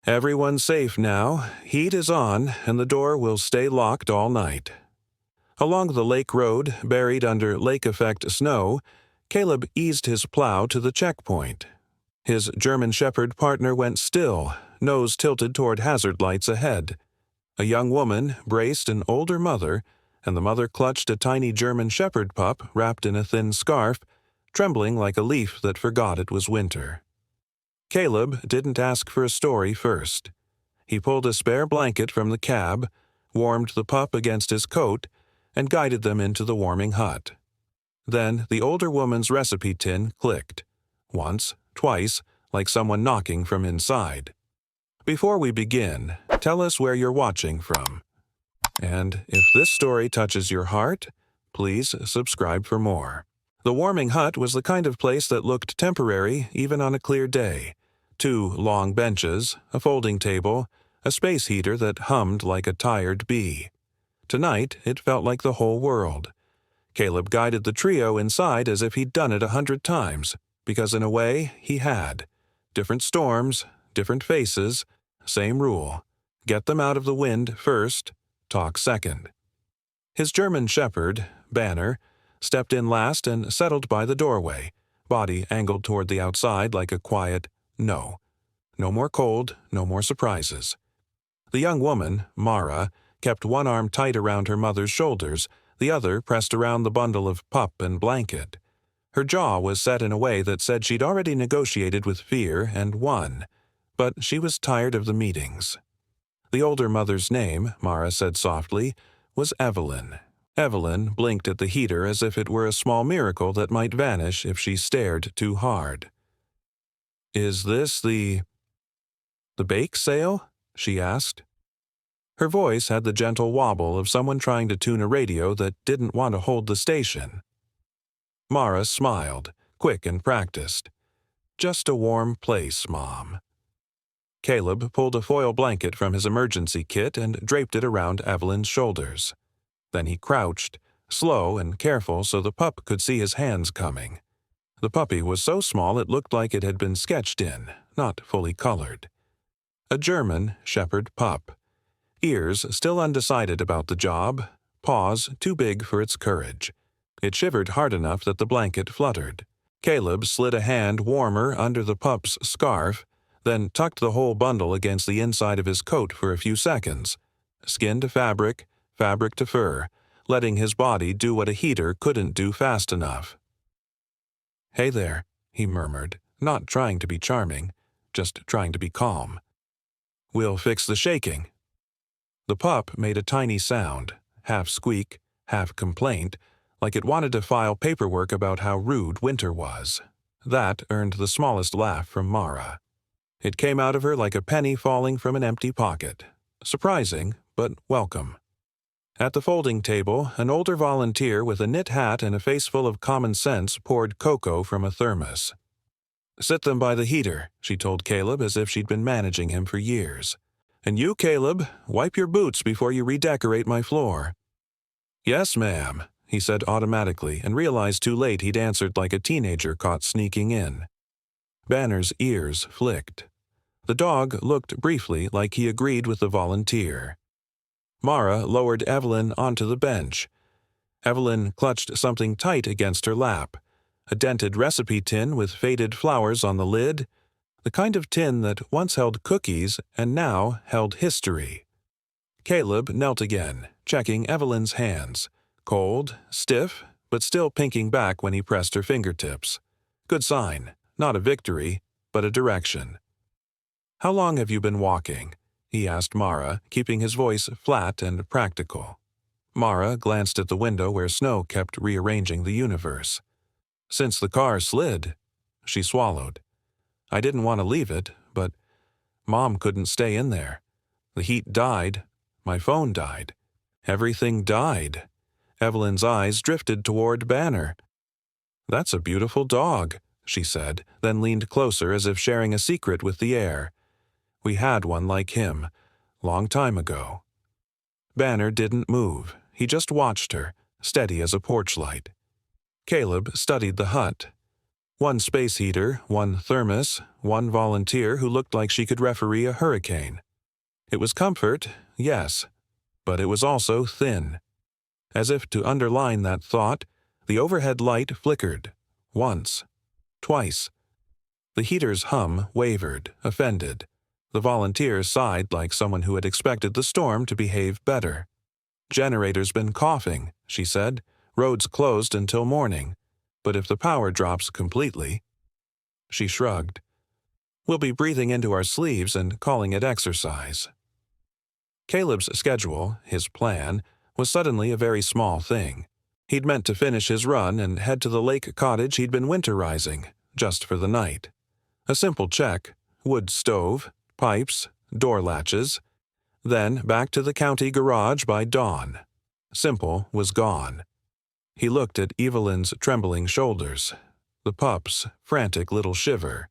Everyone's safe now. Heat is on, and the door will stay locked all night. Along the lake road, buried under lake-effect snow, Caleb eased his plow to the checkpoint. His German Shepherd partner went still, nose tilted toward hazard lights ahead. A young woman braced an older mother, and the mother clutched a tiny German Shepherd pup wrapped in a thin scarf, trembling like a leaf that forgot it was winter. Caleb didn't ask for a story first. He pulled a spare blanket from the cab, warmed the pup against his coat, and guided them into the warming hut. Then the older woman's recipe tin clicked. Once, twice, like someone knocking from inside. Before we begin, tell us where you're watching from. And if this story touches your heart, please subscribe for more. The warming hut was the kind of place that looked temporary even on a clear day. 2 long benches, a folding table, a space heater that hummed like a tired bee. Tonight, it felt like the whole world. Caleb guided the trio inside as if he'd done it 100 times, because in a way, he had. Different storms, different faces, same rule. Get them out of the wind first, talk second. His German Shepherd, Banner, stepped in last and settled by the doorway, body angled toward the outside like a quiet no. No more cold, no more surprises. The young woman, Mara, kept one arm tight around her mother's shoulders, the other pressed around the bundle of pup and blanket. Her jaw was set in a way that said she'd already negotiated with fear and won, but she was tired of the meetings. The older mother's name, Mara said softly, was Evelyn. Evelyn blinked at the heater as if it were a small miracle that might vanish if she stared too hard. "Is this the bake sale?" she asked. Her voice had the gentle wobble of someone trying to tune a radio that didn't want to hold the station. Mara smiled, quick and practiced. "Just a warm place, Mom." Caleb pulled a foil blanket from his emergency kit and draped it around Evelyn's shoulders. Then he crouched, slow and careful so the pup could see his hands coming. The puppy was so small it looked like it had been sketched in, not fully colored. A German Shepherd pup. Ears still undecided about the job, paws too big for its courage. It shivered hard enough that the blanket fluttered. Caleb slid a hand warmer under the pup's scarf, then tucked the whole bundle against the inside of his coat for a few seconds. Skin to fabric, fabric to fur, letting his body do what a heater couldn't do fast enough. "Hey there," he murmured, not trying to be charming, just trying to be calm. "We'll fix the shaking." The pup made a tiny sound, half squeak, half complaint, like it wanted to file paperwork about how rude winter was. That earned the smallest laugh from Mara. It came out of her like a penny falling from an empty pocket. Surprising, but welcome. At the folding table, an older volunteer with a knit hat and a face full of common sense poured cocoa from a thermos. "Sit them by the heater," she told Caleb as if she'd been managing him for years. "And you, Caleb, wipe your boots before you redecorate my floor." "Yes, ma'am," he said automatically and realized too late he'd answered like a teenager caught sneaking in. Banner's ears flicked. The dog looked briefly like he agreed with the volunteer. Mara lowered Evelyn onto the bench. Evelyn clutched something tight against her lap. A dented recipe tin with faded flowers on the lid, the kind of tin that once held cookies and now held history. Caleb knelt again, checking Evelyn's hands. Cold, stiff, but still pinking back when he pressed her fingertips. Good sign, not a victory, but a direction. "How long have you been walking?" he asked Mara, keeping his voice flat and practical. Mara glanced at the window where snow kept rearranging the universe. "Since the car slid." She swallowed. "I didn't want to leave it, but Mom couldn't stay in there. The heat died. My phone died. Everything died." Evelyn's eyes drifted toward Banner. "That's a beautiful dog," she said, then leaned closer as if sharing a secret with the air. "We had one like him, long time ago." Banner didn't move. He just watched her, steady as a porch light. Caleb studied the hut. One space heater, one thermos, one volunteer who looked like she could referee a hurricane. It was comfort, yes, but it was also thin. As if to underline that thought, the overhead light flickered. Once. Twice. The heater's hum wavered, offended. The volunteer sighed like someone who had expected the storm to behave better. "Generator's been coughing," she said. "Roads closed until morning. But if the power drops completely—" She shrugged. "We'll be breathing into our sleeves and calling it exercise." Caleb's schedule, his plan, was suddenly a very small thing. He'd meant to finish his run and head to the lake cottage he'd been winterizing, just for the night. A simple check: wood stove, pipes, door latches. Then back to the county garage by dawn. Simple was gone. He looked at Evelyn's trembling shoulders, the pup's frantic little shiver.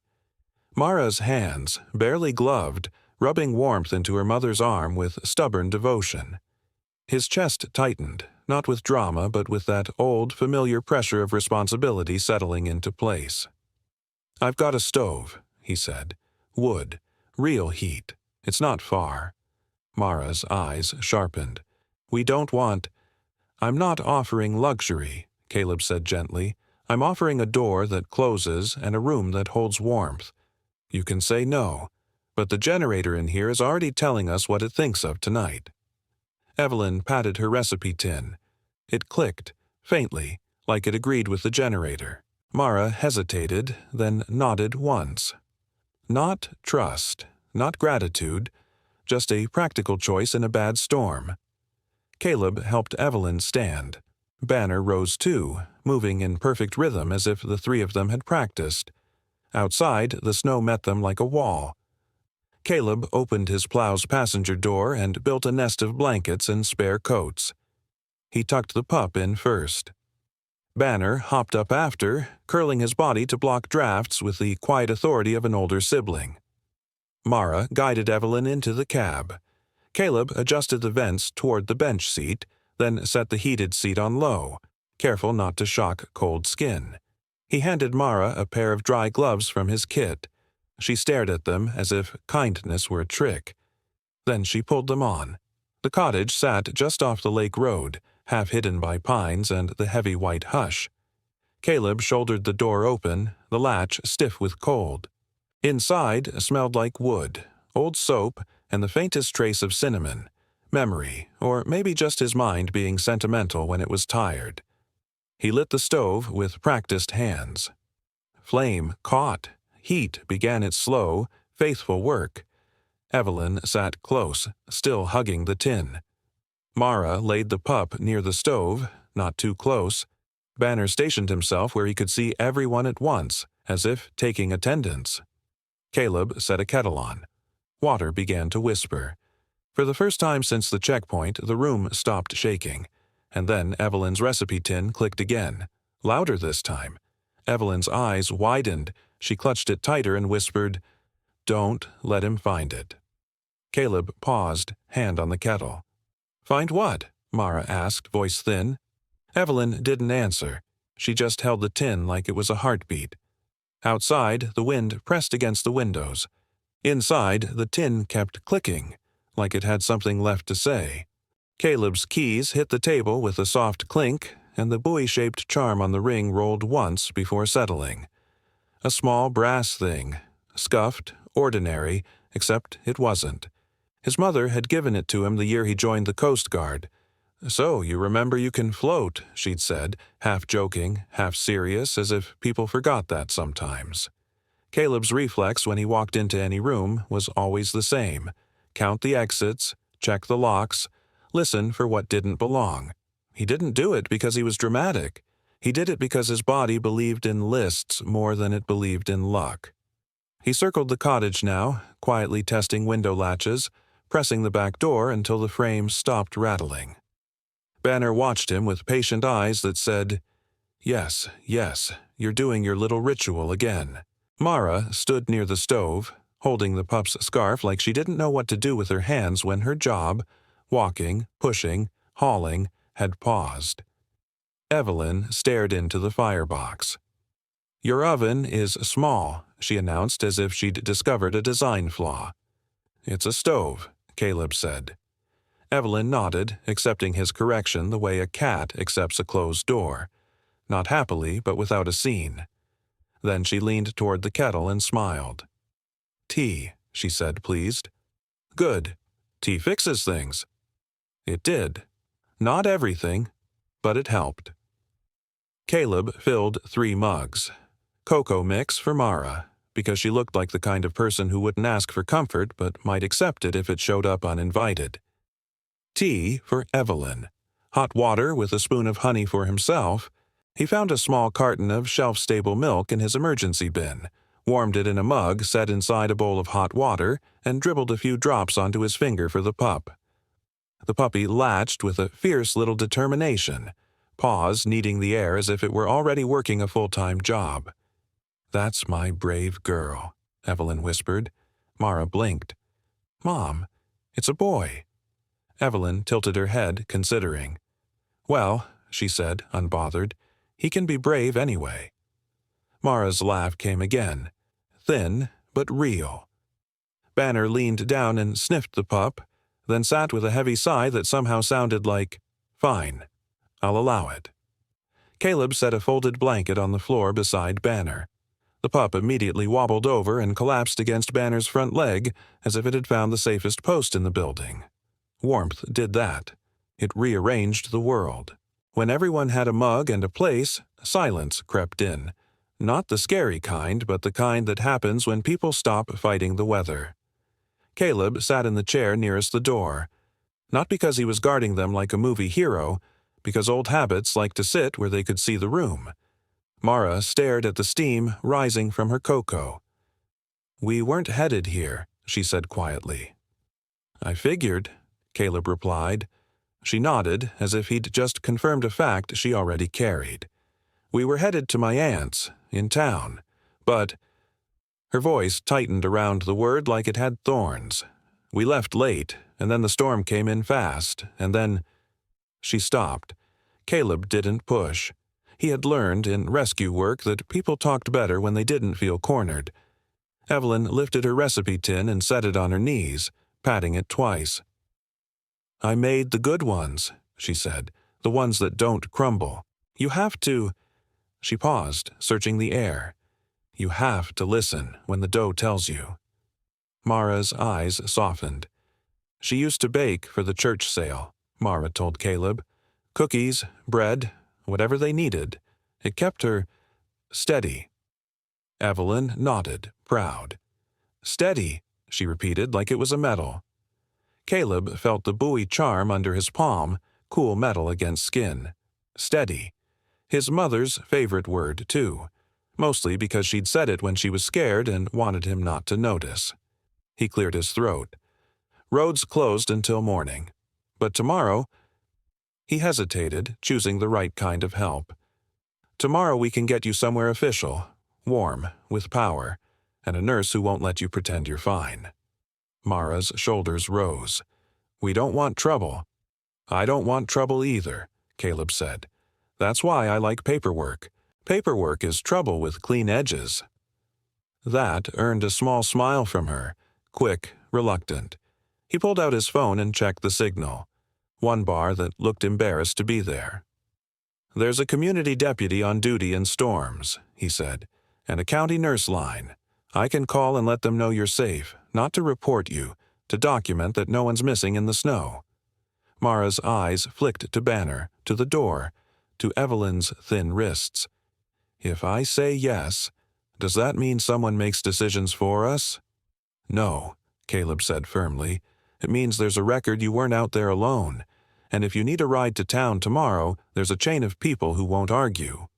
Mara's hands, barely gloved, rubbing warmth into her mother's arm with stubborn devotion. His chest tightened, not with drama but with that old, familiar pressure of responsibility settling into place. "I've got a stove," he said. "Wood. Real heat. It's not far." Mara's eyes sharpened. "We don't want—" "I'm not offering luxury," Caleb said gently. "I'm offering a door that closes and a room that holds warmth. You can say no, but the generator in here is already telling us what it thinks of tonight." Evelyn patted her recipe tin. It clicked, faintly, like it agreed with the generator. Mara hesitated, then nodded once. Not trust, not gratitude, just a practical choice in a bad storm. Caleb helped Evelyn stand. Banner rose too, moving in perfect rhythm as if the three of them had practiced. Outside, the snow met them like a wall. Caleb opened his plow's passenger door and built a nest of blankets and spare coats. He tucked the pup in first. Banner hopped up after, curling his body to block drafts with the quiet authority of an older sibling. Mara guided Evelyn into the cab. Caleb adjusted the vents toward the bench seat, then set the heated seat on low, careful not to shock cold skin. He handed Mara a pair of dry gloves from his kit. She stared at them as if kindness were a trick. Then she pulled them on. The cottage sat just off the lake road, half hidden by pines and the heavy white hush. Caleb shouldered the door open, the latch stiff with cold. Inside smelled like wood, old soap, and the faintest trace of cinnamon. Memory, or maybe just his mind being sentimental when it was tired. He lit the stove with practiced hands. Flame caught. Heat began its slow, faithful work. Evelyn sat close, still hugging the tin. Mara laid the pup near the stove, not too close. Banner stationed himself where he could see everyone at once, as if taking attendance. Caleb set a kettle on. Water began to whisper. For the first time since the checkpoint, the room stopped shaking. And then Evelyn's recipe tin clicked again, louder this time. Evelyn's eyes widened. She clutched it tighter and whispered, "Don't let him find it." Caleb paused, hand on the kettle. "Find what?" Mara asked, voice thin. Evelyn didn't answer. She just held the tin like it was a heartbeat. Outside, the wind pressed against the windows. Inside, the tin kept clicking, like it had something left to say. Caleb's keys hit the table with a soft clink, and the buoy-shaped charm on the ring rolled once before settling. A small brass thing, scuffed, ordinary, except it wasn't. His mother had given it to him the year he joined the Coast Guard. "So, you remember you can float," she'd said, half joking, half serious, as if people forgot that sometimes. Caleb's reflex when he walked into any room was always the same. Count the exits, check the locks, listen for what didn't belong. He didn't do it because he was dramatic. He did it because his body believed in lists more than it believed in luck. He circled the cottage now, quietly testing window latches, pressing the back door until the frame stopped rattling. Banner watched him with patient eyes that said, "Yes, yes, you're doing your little ritual again." Mara stood near the stove, holding the pup's scarf like she didn't know what to do with her hands when her job, walking, pushing, hauling, had paused. Evelyn stared into the firebox. Your oven is small, she announced as if she'd discovered a design flaw. It's a stove, Caleb said. Evelyn nodded, accepting his correction the way a cat accepts a closed door. Not happily, but without a scene. Then she leaned toward the kettle and smiled. Tea, she said, pleased. Good. Tea fixes things. It did. Not everything, but it helped. Caleb filled 3 mugs. Cocoa mix for Mara, because she looked like the kind of person who wouldn't ask for comfort but might accept it if it showed up uninvited. Tea for Evelyn. Hot water with a spoon of honey for himself. He found a small carton of shelf-stable milk in his emergency bin, warmed it in a mug set inside a bowl of hot water, and dribbled a few drops onto his finger for the pup. The puppy latched with a fierce little determination, paws kneading the air as if it were already working a full-time job. That's my brave girl, Evelyn whispered. Mara blinked. Mom, it's a boy. Evelyn tilted her head, considering. Well, she said, unbothered, he can be brave anyway. Mara's laugh came again, thin but real. Banner leaned down and sniffed the pup, then sat with a heavy sigh that somehow sounded like, Fine, I'll allow it. Caleb set a folded blanket on the floor beside Banner. The pup immediately wobbled over and collapsed against Banner's front leg as if it had found the safest post in the building. Warmth did that. It rearranged the world. When everyone had a mug and a place, silence crept in. Not the scary kind, but the kind that happens when people stop fighting the weather. Caleb sat in the chair nearest the door. Not because he was guarding them like a movie hero, because old habits like to sit where they could see the room. Mara stared at the steam rising from her cocoa. We weren't headed here, she said quietly. I figured, Caleb replied. She nodded, as if he'd just confirmed a fact she already carried. We were headed to my aunt's, in town, but... Her voice tightened around the word like it had thorns. We left late, and then the storm came in fast, and then... She stopped. Caleb didn't push. He had learned in rescue work that people talked better when they didn't feel cornered. Evelyn lifted her recipe tin and set it on her knees, patting it twice. I made the good ones, she said, the ones that don't crumble. You have to... She paused, searching the air. You have to listen when the dough tells you. Mara's eyes softened. She used to bake for the church sale, Mara told Caleb. Cookies, bread, whatever they needed. It kept her steady. Evelyn nodded, proud. Steady, she repeated like it was a medal. Caleb felt the buoy charm under his palm, cool metal against skin. Steady. His mother's favorite word, too, mostly because she'd said it when she was scared and wanted him not to notice. He cleared his throat. Roads closed until morning. But tomorrow... He hesitated, choosing the right kind of help. Tomorrow we can get you somewhere official, warm, with power, and a nurse who won't let you pretend you're fine. Mara's shoulders rose. We don't want trouble. I don't want trouble either, Caleb said. That's why I like paperwork. Paperwork is trouble with clean edges. That earned a small smile from her, quick, reluctant. He pulled out his phone and checked the signal. One bar that looked embarrassed to be there. There's a community deputy on duty in storms, he said, and a county nurse line. I can call and let them know you're safe, not to report you, to document that no one's missing in the snow. Mara's eyes flicked to Banner, to the door, to Evelyn's thin wrists. If I say yes, does that mean someone makes decisions for us? No, Caleb said firmly. It means there's a record you weren't out there alone, and if you need a ride to town tomorrow, there's a chain of people who won't argue.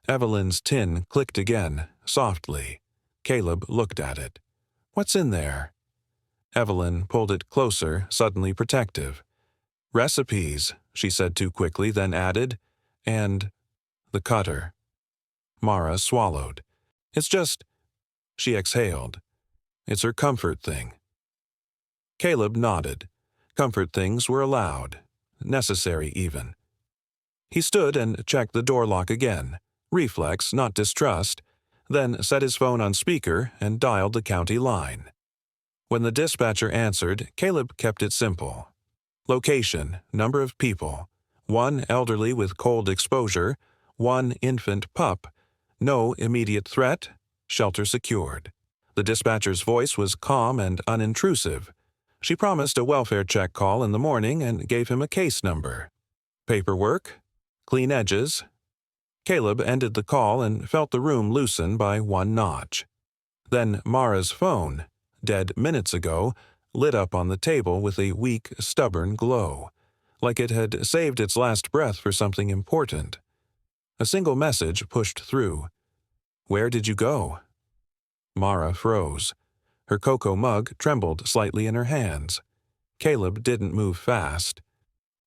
Evelyn's tin clicked again, softly. Caleb looked at it. What's in there? Evelyn pulled it closer, suddenly protective. Recipes, she said too quickly, then added, and the cutter. Mara swallowed. It's just... She exhaled. It's her comfort thing. Caleb nodded. Comfort things were allowed. Necessary, even. He stood and checked the door lock again. reflex, not distrust, then set his phone on speaker and dialed the county line. When the dispatcher answered, Caleb kept it simple. Location, number of people, 1 elderly with cold exposure, 1 infant pup, no immediate threat, shelter secured. The dispatcher's voice was calm and unintrusive. She promised a welfare check call in the morning and gave him a case number. Paperwork, clean edges. Caleb ended the call and felt the room loosen by 1 notch. Then Mara's phone, dead minutes ago, lit up on the table with a weak, stubborn glow, like it had saved its last breath for something important. A single message pushed through. "Where did you go?" Mara froze. Her cocoa mug trembled slightly in her hands. Caleb didn't move fast.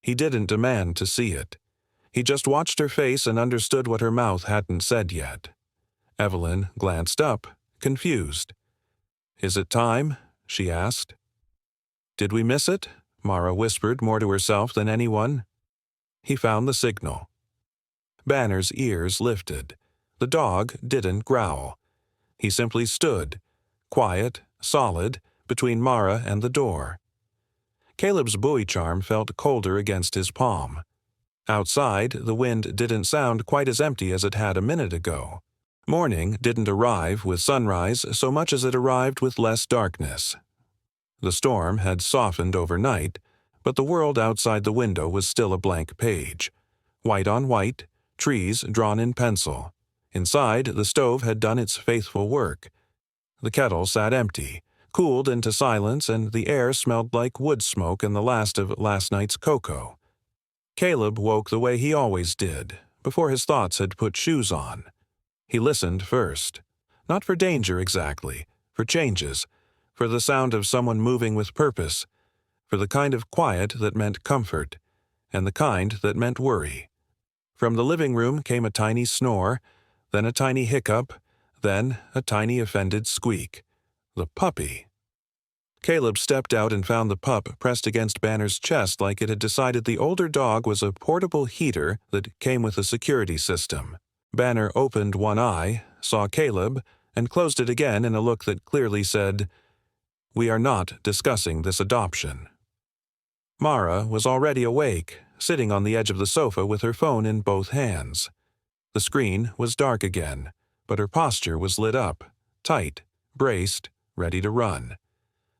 He didn't demand to see it. He just watched her face and understood what her mouth hadn't said yet. Evelyn glanced up, confused. "Is it time?" she asked. "Did we miss it?" Mara whispered more to herself than anyone. He found the signal. Banner's ears lifted. The dog didn't growl. He simply stood, quiet, solid, between Mara and the door. Caleb's buoy charm felt colder against his palm. Outside, the wind didn't sound quite as empty as it had a minute ago. Morning didn't arrive with sunrise so much as it arrived with less darkness. The storm had softened overnight, but the world outside the window was still a blank page. White on white, trees drawn in pencil. Inside, the stove had done its faithful work. The kettle sat empty, cooled into silence, and the air smelled like wood smoke and the last of last night's cocoa. Caleb woke the way he always did, before his thoughts had put shoes on. He listened first. Not for danger exactly, for changes, for the sound of someone moving with purpose, for the kind of quiet that meant comfort, and the kind that meant worry. From the living room came a tiny snore, then a tiny hiccup, then a tiny offended squeak. The puppy. Caleb stepped out and found the pup pressed against Banner's chest like it had decided the older dog was a portable heater that came with a security system. Banner opened one eye, saw Caleb, and closed it again in a look that clearly said, "We are not discussing this adoption." Mara was already awake, sitting on the edge of the sofa with her phone in both hands. The screen was dark again, but her posture was lit up, tight, braced, ready to run.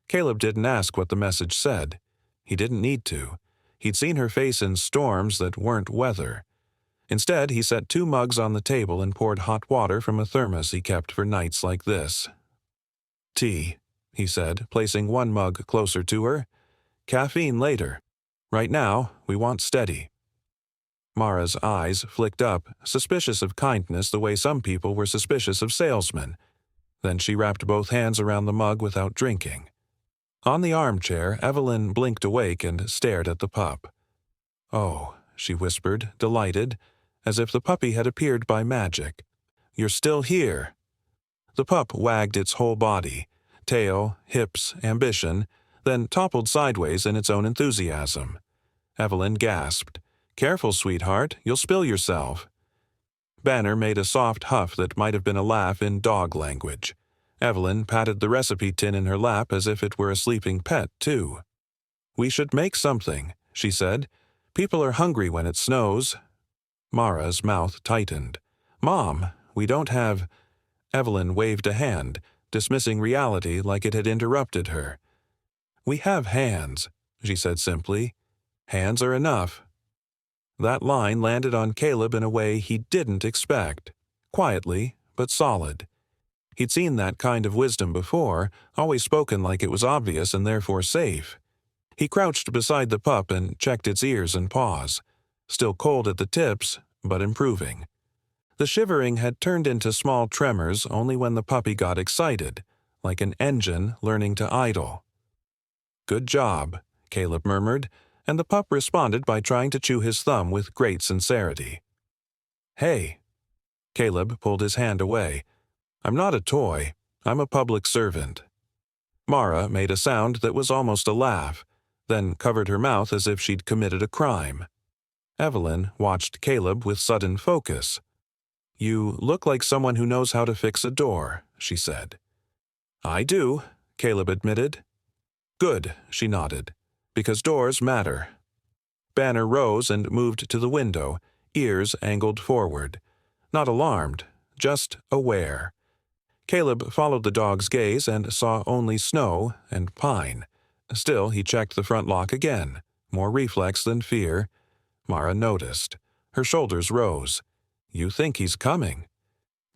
Caleb didn't ask what the message said. He didn't need to. He'd seen her face in storms that weren't weather. Instead, he set 2 mugs on the table and poured hot water from a thermos he kept for nights like this. "Tea," he said, placing 1 mug closer to her. "Caffeine later. Right now, we want steady." Mara's eyes flicked up, suspicious of kindness the way some people were suspicious of salesmen. Then she wrapped both hands around the mug without drinking. On the armchair, Evelyn blinked awake and stared at the pup. "Oh," she whispered, delighted, as if the puppy had appeared by magic. "You're still here." The pup wagged its whole body, tail, hips, ambition, then toppled sideways in its own enthusiasm. Evelyn gasped. "Careful, sweetheart, you'll spill yourself." Banner made a soft huff that might have been a laugh in dog language. Evelyn patted the recipe tin in her lap as if it were a sleeping pet, too. "We should make something," she said. "People are hungry when it snows." Mara's mouth tightened. "Mom, we don't have—" Evelyn waved a hand, dismissing reality like it had interrupted her. "We have hands," she said simply. "Hands are enough." That line landed on Caleb in a way he didn't expect. Quietly, but solid. He'd seen that kind of wisdom before, always spoken like it was obvious and therefore safe. He crouched beside the pup and checked its ears and paws. Still cold at the tips, but improving. The shivering had turned into small tremors only when the puppy got excited, like an engine learning to idle. "Good job," Caleb murmured, and the pup responded by trying to chew his thumb with great sincerity. "Hey." Caleb pulled his hand away. "I'm not a toy. I'm a public servant." Mara made a sound that was almost a laugh, then covered her mouth as if she'd committed a crime. Evelyn watched Caleb with sudden focus. "You look like someone who knows how to fix a door," she said. "I do," Caleb admitted. "Good," she nodded, "because doors matter." Banner rose and moved to the window, ears angled forward. Not alarmed, just aware. Caleb followed the dog's gaze and saw only snow and pine. Still, he checked the front lock again, more reflex than fear. Mara noticed. Her shoulders rose. "You think he's coming?"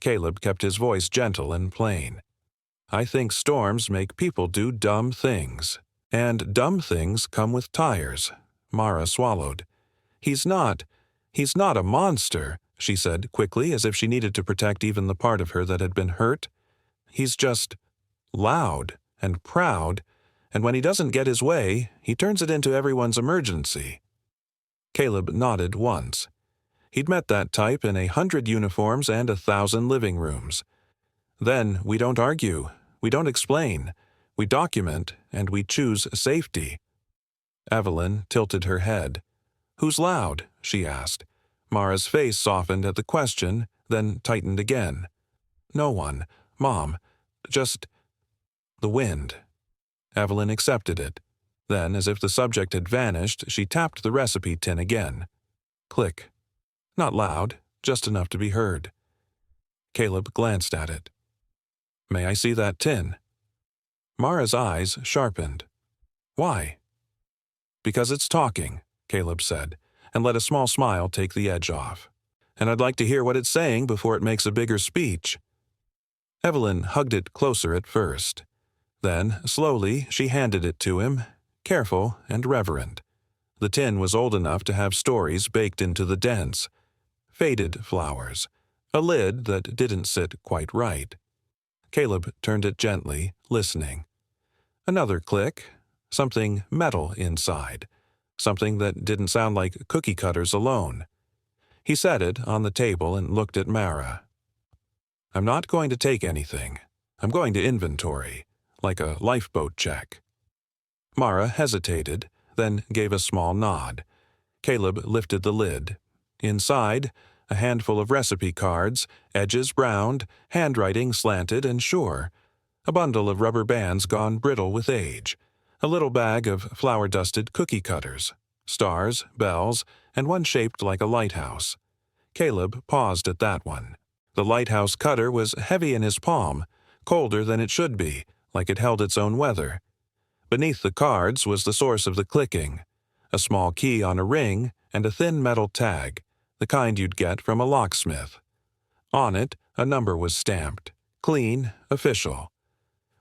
Caleb kept his voice gentle and plain. "I think storms make people do dumb things. And dumb things come with tires." Mara swallowed. He's not a monster," she said quickly, as if she needed to protect even the part of her that had been hurt. "He's just loud and proud, and when he doesn't get his way, he turns it into everyone's emergency." Caleb nodded once. He'd met that type in 100 uniforms and 1,000 living rooms. "Then we don't argue, we don't explain, we document, and we choose safety." Evelyn tilted her head. "Who's loud?" she asked. Mara's face softened at the question, then tightened again. "No one, Mom. Just the wind." Evelyn accepted it. Then, as if the subject had vanished, she tapped the recipe tin again. Click. Not loud, just enough to be heard. Caleb glanced at it. "May I see that tin?" Mara's eyes sharpened. "Why?" "Because it's talking," Caleb said, and let a small smile take the edge off. "And I'd like to hear what it's saying before it makes a bigger speech." Evelyn hugged it closer at first. Then, slowly, she handed it to him, careful and reverent. The tin was old enough to have stories baked into the dents. Faded flowers. A lid that didn't sit quite right. Caleb turned it gently, listening. Another click. Something metal inside. Something that didn't sound like cookie cutters alone. He set it on the table and looked at Mara. "I'm not going to take anything. I'm going to inventory, like a lifeboat check." Mara hesitated, then gave a small nod. Caleb lifted the lid. Inside, a handful of recipe cards, edges browned, handwriting slanted and sure. A bundle of rubber bands gone brittle with age. A little bag of flour-dusted cookie cutters, stars, bells, and one shaped like a lighthouse. Caleb paused at that one. The lighthouse cutter was heavy in his palm, colder than it should be, like it held its own weather. Beneath the cards was the source of the clicking, a small key on a ring and a thin metal tag, the kind you'd get from a locksmith. On it, a number was stamped, clean, official.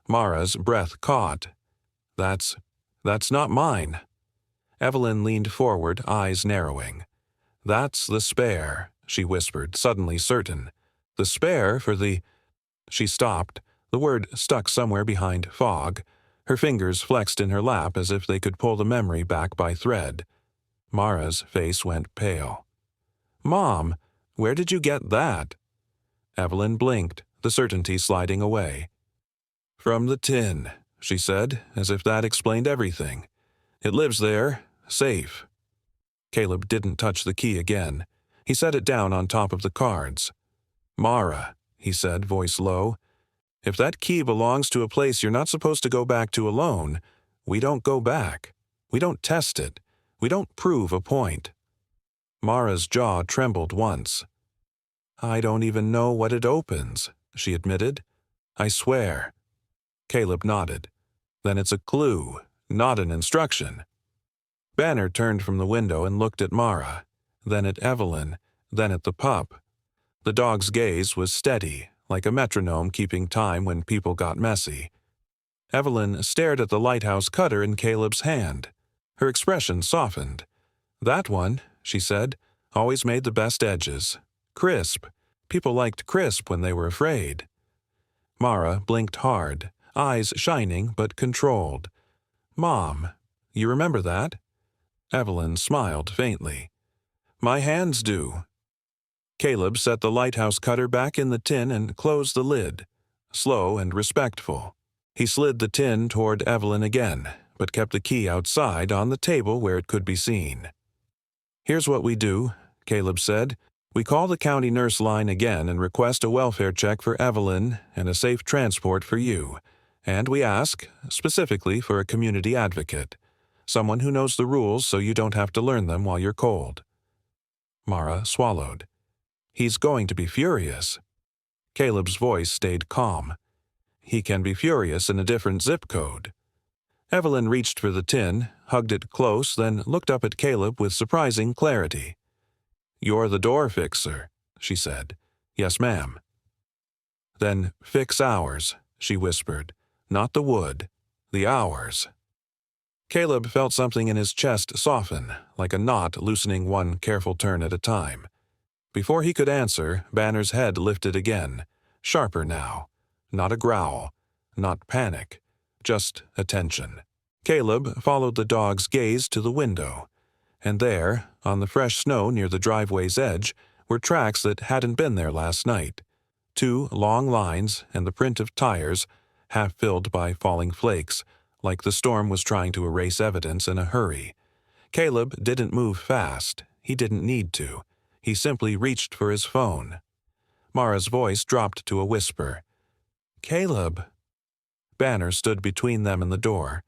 Mara's breath caught. That's not mine." Evelyn leaned forward, eyes narrowing. "That's the spare," she whispered, suddenly certain. "The spare for the—" She stopped. The word stuck somewhere behind fog. Her fingers flexed in her lap as if they could pull the memory back by thread. Mara's face went pale. "Mom, where did you get that?" Evelyn blinked, the certainty sliding away. "From the tin," she said, as if that explained everything. "It lives there, safe." Caleb didn't touch the key again. He set it down on top of the cards. "Mara," he said, voice low, "if that key belongs to a place you're not supposed to go back to alone, we don't go back. We don't test it. We don't prove a point." Mara's jaw trembled once. "I don't even know what it opens," she admitted. "I swear." Caleb nodded. "Then it's a clue, not an instruction." Banner turned from the window and looked at Mara, then at Evelyn, then at the pup. The dog's gaze was steady, like a metronome keeping time when people got messy. Evelyn stared at the lighthouse cutter in Caleb's hand. Her expression softened. "That one," she said, "always made the best edges. Crisp. People liked crisp when they were afraid." Mara blinked hard, eyes shining but controlled. "Mom, you remember that?" Evelyn smiled faintly. "My hands do." Caleb set the lighthouse cutter back in the tin and closed the lid, slow and respectful. He slid the tin toward Evelyn again, but kept the key outside on the table where it could be seen. "Here's what we do," Caleb said. We call the county nurse line again and request a welfare check for Evelyn and a safe transport for you. And we ask, specifically, for a community advocate, someone who knows the rules so you don't have to learn them while you're cold." Mara swallowed. "He's going to be furious." Caleb's voice stayed calm. "He can be furious in a different zip code." Evelyn reached for the tin, hugged it close, then looked up at Caleb with surprising clarity. "You're the door fixer," she said. "Yes, ma'am." "Then fix ours," she whispered. "Not the wood, the ours." Caleb felt something in his chest soften, like a knot loosening one careful turn at a time. Before he could answer, Banner's head lifted again, sharper now. Not a growl, not panic, just attention. Caleb followed the dog's gaze to the window, and there, on the fresh snow near the driveway's edge, were tracks that hadn't been there last night. 2 long lines and the print of tires, half filled by falling flakes, like the storm was trying to erase evidence in a hurry. Caleb didn't move fast. He didn't need to. He simply reached for his phone. Mara's voice dropped to a whisper. "Caleb." Banner stood between them and the door,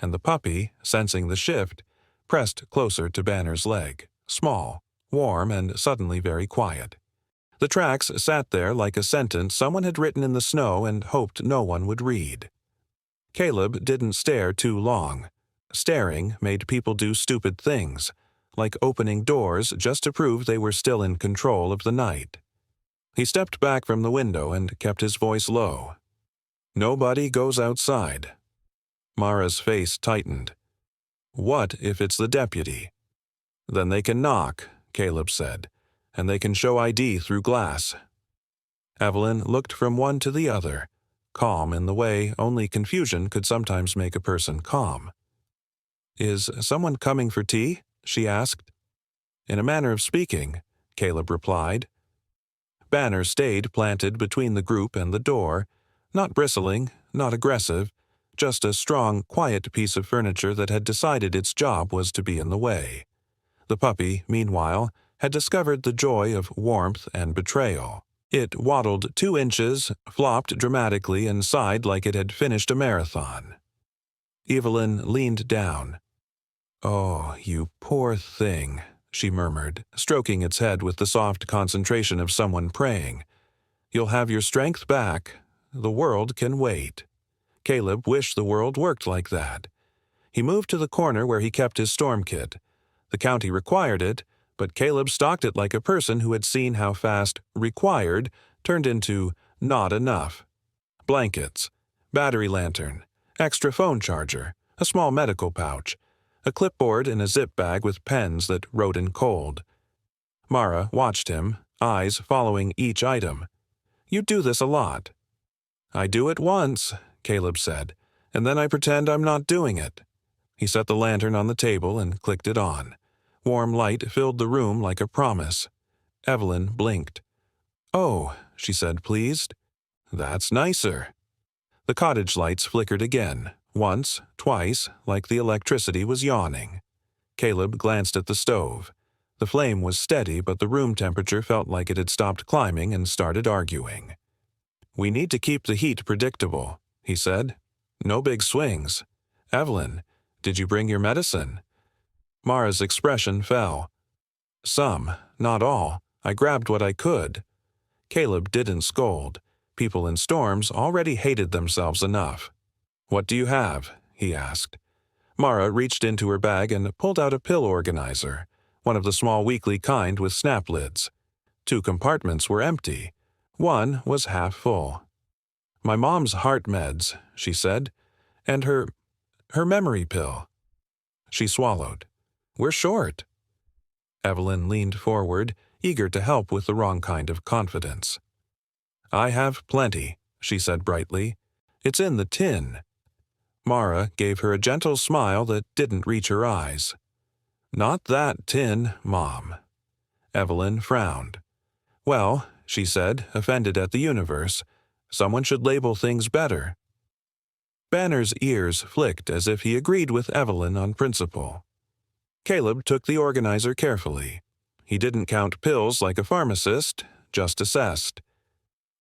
and the puppy, sensing the shift, pressed closer to Banner's leg, small, warm, and suddenly very quiet. The tracks sat there like a sentence someone had written in the snow and hoped no one would read. Caleb didn't stare too long. Staring made people do stupid things, like opening doors just to prove they were still in control of the night. He stepped back from the window and kept his voice low. "Nobody goes outside." Mara's face tightened. "What if it's the deputy?" "Then they can knock," Caleb said, "and they can show ID through glass." Evelyn looked from one to the other, calm in the way only confusion could sometimes make a person calm. "Is someone coming for tea?" she asked. "In a manner of speaking," Caleb replied. Banner stayed planted between the group and the door, not bristling, not aggressive, just a strong, quiet piece of furniture that had decided its job was to be in the way. The puppy, meanwhile, had discovered the joy of warmth and betrayal. It waddled 2 inches, flopped dramatically, and sighed like it had finished a marathon. Evelyn leaned down. "Oh, you poor thing," she murmured, stroking its head with the soft concentration of someone praying. "You'll have your strength back. The world can wait." Caleb wished the world worked like that. He moved to the corner where he kept his storm kit. The county required it, but Caleb stocked it like a person who had seen how fast "required" turned into "not enough." Blankets, battery lantern, extra phone charger, a small medical pouch, a clipboard in a zip bag with pens that wrote in cold. Mara watched him, eyes following each item. "You do this a lot." "I do it once," Caleb said, "and then I pretend I'm not doing it." He set the lantern on the table and clicked it on. Warm light filled the room like a promise. Evelyn blinked. "Oh," she said, pleased. "That's nicer." The cottage lights flickered again, once, twice, like the electricity was yawning. Caleb glanced at the stove. The flame was steady, but the room temperature felt like it had stopped climbing and started arguing. "We need to keep the heat predictable," he said. "No big swings. Evelyn, did you bring your medicine?" Mara's expression fell. "Some, not all. I grabbed what I could." Caleb didn't scold. People in storms already hated themselves enough. "What do you have?" he asked. Mara reached into her bag and pulled out a pill organizer, one of the small weekly kind with snap lids. 2 compartments were empty. One was half full. "My mom's heart meds," she said, "and her memory pill." She swallowed. "We're short." Evelyn leaned forward, eager to help with the wrong kind of confidence. "I have plenty," she said brightly. "It's in the tin." Mara gave her a gentle smile that didn't reach her eyes. "Not that tin, Mom." Evelyn frowned. "Well," she said, offended at the universe, "someone should label things better." Banner's ears flicked as if he agreed with Evelyn on principle. Caleb took the organizer carefully. He didn't count pills like a pharmacist, just assessed.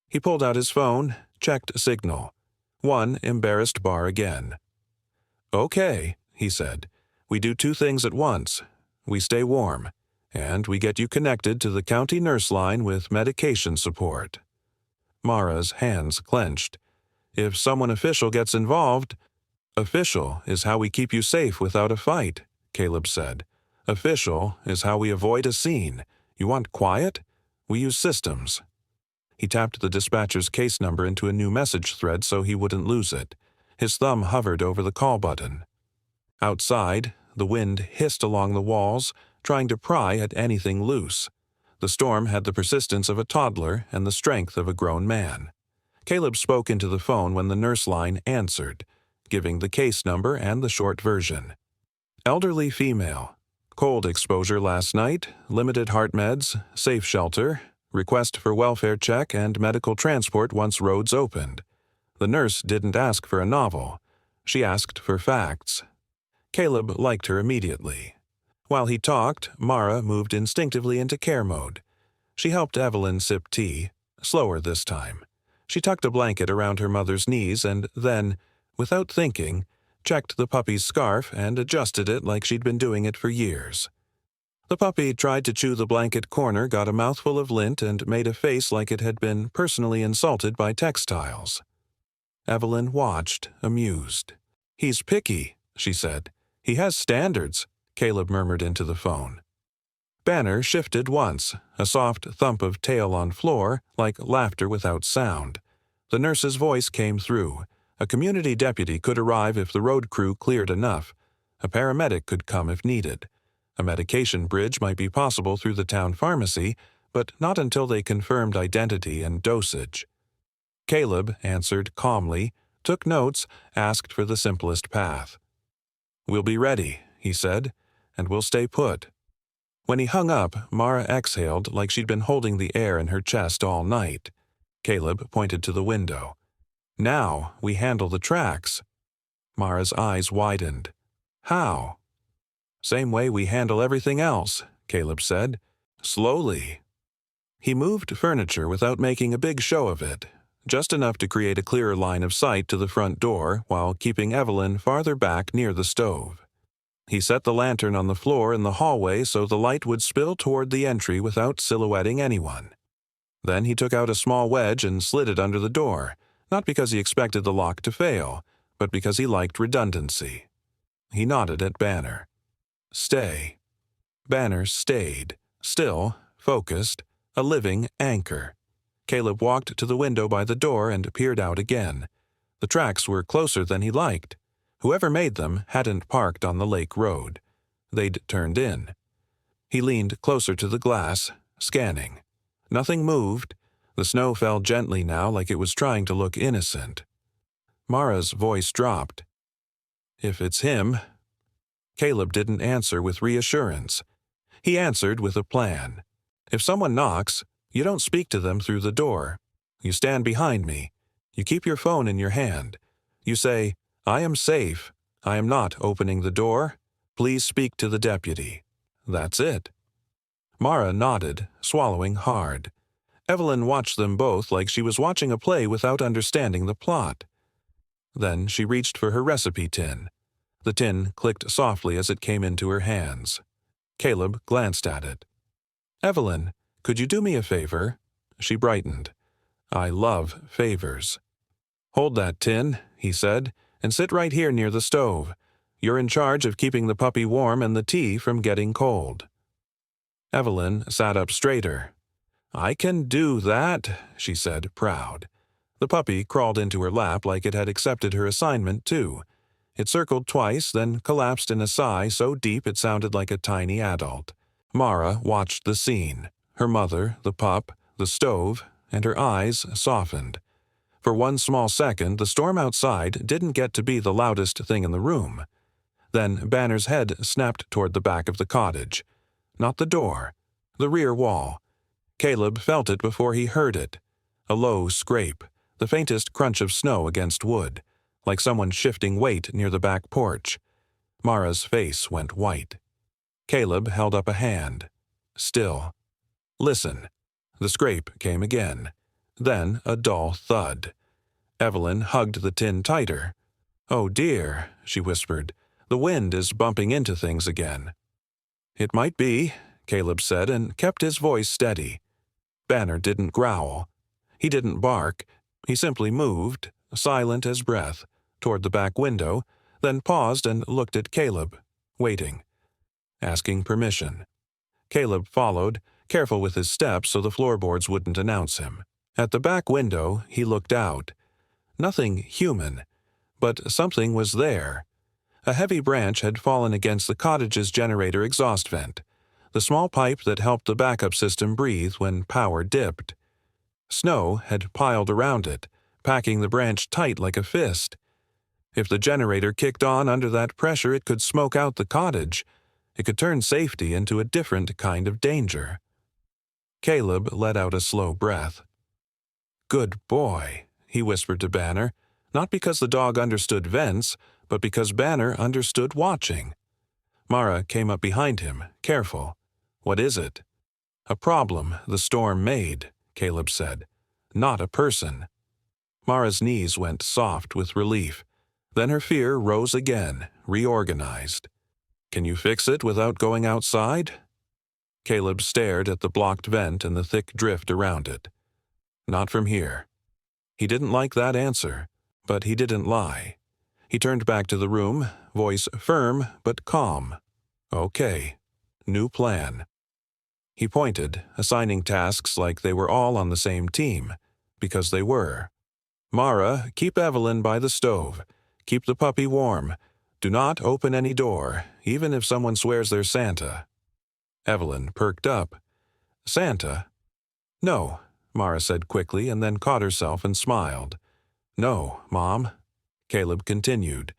He pulled out his phone, checked Signal. One embarrassed bar again. "Okay," he said. "We do two things at once. We stay warm, and we get you connected to the county nurse line with medication support." Mara's hands clenched. "If someone official gets involved—" "Official is how we keep you safe without a fight," Caleb said. "Official is how we avoid a scene. You want quiet? We use systems." He tapped the dispatcher's case number into a new message thread so he wouldn't lose it. His thumb hovered over the call button. Outside, the wind hissed along the walls, trying to pry at anything loose. The storm had the persistence of a toddler and the strength of a grown man. Caleb spoke into the phone when the nurse line answered, giving the case number and the short version. "Elderly female. Cold exposure last night, limited heart meds, safe shelter, request for welfare check and medical transport once roads opened. The nurse didn't ask for a novel. She asked for facts." Caleb liked her immediately. While he talked, Mara moved instinctively into care mode. She helped Evelyn sip tea, slower this time. She tucked a blanket around her mother's knees and then, without thinking, checked the puppy's scarf and adjusted it like she'd been doing it for years. The puppy tried to chew the blanket corner, got a mouthful of lint, and made a face like it had been personally insulted by textiles. Evelyn watched, amused. "He's picky," she said. "He has standards," Caleb murmured into the phone. Banner shifted once, a soft thump of tail on floor, like laughter without sound. The nurse's voice came through. A community deputy could arrive if the road crew cleared enough. A paramedic could come if needed. A medication bridge might be possible through the town pharmacy, but not until they confirmed identity and dosage. Caleb answered calmly, took notes, asked for the simplest path. "We'll be ready," he said, "and we'll stay put." When he hung up, Mara exhaled like she'd been holding the air in her chest all night. Caleb pointed to the window. "Now we handle the tracks." Mara's eyes widened. "How?" "Same way we handle everything else," Caleb said. "Slowly." He moved furniture without making a big show of it, just enough to create a clearer line of sight to the front door while keeping Evelyn farther back near the stove. He set the lantern on the floor in the hallway so the light would spill toward the entry without silhouetting anyone. Then he took out a small wedge and slid it under the door, not because he expected the lock to fail, but because he liked redundancy. He nodded at Banner. "Stay." Banner stayed, still, focused, a living anchor. Caleb walked to the window by the door and peered out again. The tracks were closer than he liked. Whoever made them hadn't parked on the lake road. They'd turned in. He leaned closer to the glass, scanning. Nothing moved. The snow fell gently now like it was trying to look innocent. Mara's voice dropped. "If it's him—" Caleb didn't answer with reassurance. He answered with a plan. "If someone knocks, you don't speak to them through the door. You stand behind me. You keep your phone in your hand. You say, 'I am safe. I am not opening the door. Please speak to the deputy.' That's it." Mara nodded, swallowing hard. Evelyn watched them both like she was watching a play without understanding the plot. Then she reached for her recipe tin. The tin clicked softly as it came into her hands. Caleb glanced at it. "Evelyn, could you do me a favor?" She brightened. "I love favors." "Hold that tin," he said, "and sit right here near the stove. You're in charge of keeping the puppy warm and the tea from getting cold." Evelyn sat up straighter. "I can do that," she said, proud. The puppy crawled into her lap like it had accepted her assignment, too. It circled twice, then collapsed in a sigh so deep it sounded like a tiny adult. Mara watched the scene, her mother, the pup, the stove, and her eyes softened. For one small second, the storm outside didn't get to be the loudest thing in the room. Then Banner's head snapped toward the back of the cottage. Not the door, the rear wall. Caleb felt it before he heard it. A low scrape, the faintest crunch of snow against wood, like someone shifting weight near the back porch. Mara's face went white. Caleb held up a hand. Still. Listen. The scrape came again. Then a dull thud. Evelyn hugged the tin tighter. "Oh dear," she whispered. "The wind is bumping into things again." "It might be," Caleb said, and kept his voice steady. Banner didn't growl. He didn't bark. He simply moved, silent as breath, toward the back window, then paused and looked at Caleb, waiting, asking permission. Caleb followed, careful with his steps so the floorboards wouldn't announce him. At the back window, he looked out. Nothing human, but something was there. A heavy branch had fallen against the cottage's generator exhaust vent, the small pipe that helped the backup system breathe when power dipped. Snow had piled around it, packing the branch tight like a fist. If the generator kicked on under that pressure, it could smoke out the cottage. It could turn safety into a different kind of danger. Caleb let out a slow breath. "Good boy," he whispered to Banner, not because the dog understood vents, but because Banner understood watching. Mara came up behind him, careful. "What is it?" "A problem the storm made," Caleb said. "Not a person." Mara's knees went soft with relief. Then her fear rose again, reorganized. "Can you fix it without going outside?" Caleb stared at the blocked vent and the thick drift around it. "Not from here." He didn't like that answer, but he didn't lie. He turned back to the room, voice firm but calm. "Okay. New plan." He pointed, assigning tasks like they were all on the same team, because they were. "Mara, keep Evelyn by the stove. Keep the puppy warm. Do not open any door, even if someone swears they're Santa." Evelyn perked up. "Santa?" "No," Mara said quickly and then caught herself and smiled. "No, Mom." Caleb continued.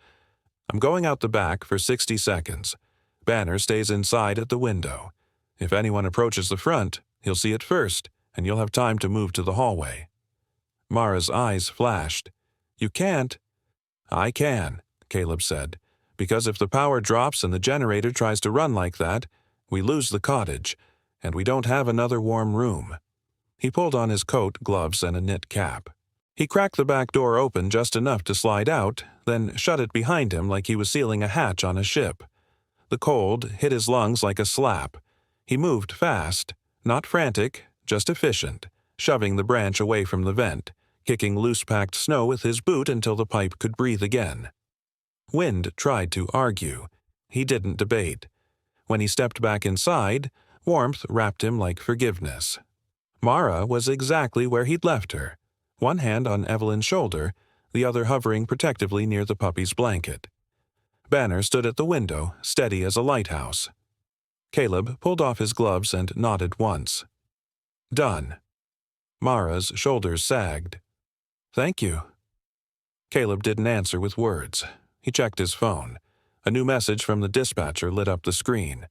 "I'm going out the back for 60 seconds. Banner stays inside at the window. If anyone approaches the front, he'll see it first, and you'll have time to move to the hallway." Mara's eyes flashed. "You can't." "I can," Caleb said, "because if the power drops and the generator tries to run like that, we lose the cottage, and we don't have another warm room." He pulled on his coat, gloves, and a knit cap. He cracked the back door open just enough to slide out, then shut it behind him like he was sealing a hatch on a ship. The cold hit his lungs like a slap. He moved fast, not frantic, just efficient, shoving the branch away from the vent, kicking loose-packed snow with his boot until the pipe could breathe again. Wind tried to argue. He didn't debate. When he stepped back inside, warmth wrapped him like forgiveness. Mara was exactly where he'd left her, one hand on Evelyn's shoulder, the other hovering protectively near the puppy's blanket. Banner stood at the window, steady as a lighthouse. Caleb pulled off his gloves and nodded once. "Done." Mara's shoulders sagged. "Thank you." Caleb didn't answer with words. He checked his phone. A new message from the dispatcher lit up the screen.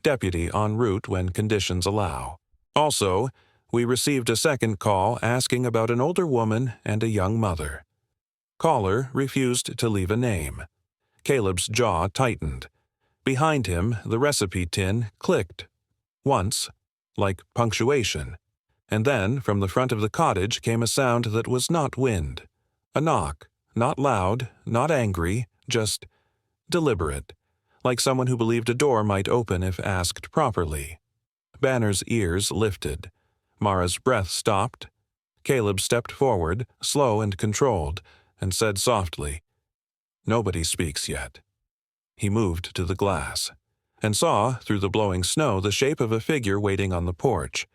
"Deputy en route when conditions allow." Also, "We received a second call asking about an older woman and a young mother." Caller refused to leave a name. Caleb's jaw tightened. Behind him, the recipe tin clicked. Once, like punctuation. And then, from the front of the cottage came a sound that was not wind. A knock, not loud, not angry, just deliberate, like someone who believed a door might open if asked properly. Banner's ears lifted. Mara's breath stopped. Caleb stepped forward, slow and controlled, and said softly, "Nobody speaks yet." He moved to the glass, and saw, through the blowing snow, the shape of a figure waiting on the porch,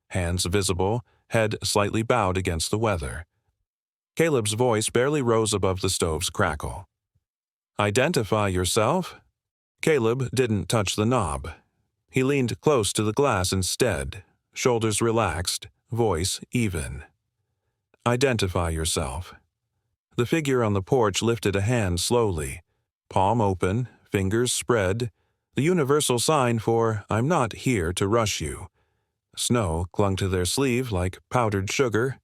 hands visible, head slightly bowed against the weather. Caleb's voice barely rose above the stove's crackle. "Identify yourself?" Caleb didn't touch the knob. He leaned close to the glass instead, shoulders relaxed, voice even. "Identify yourself." The figure on the porch lifted a hand slowly, palm open, fingers spread, the universal sign for "I'm not here to rush you." Snow clung to their sleeve like powdered sugar.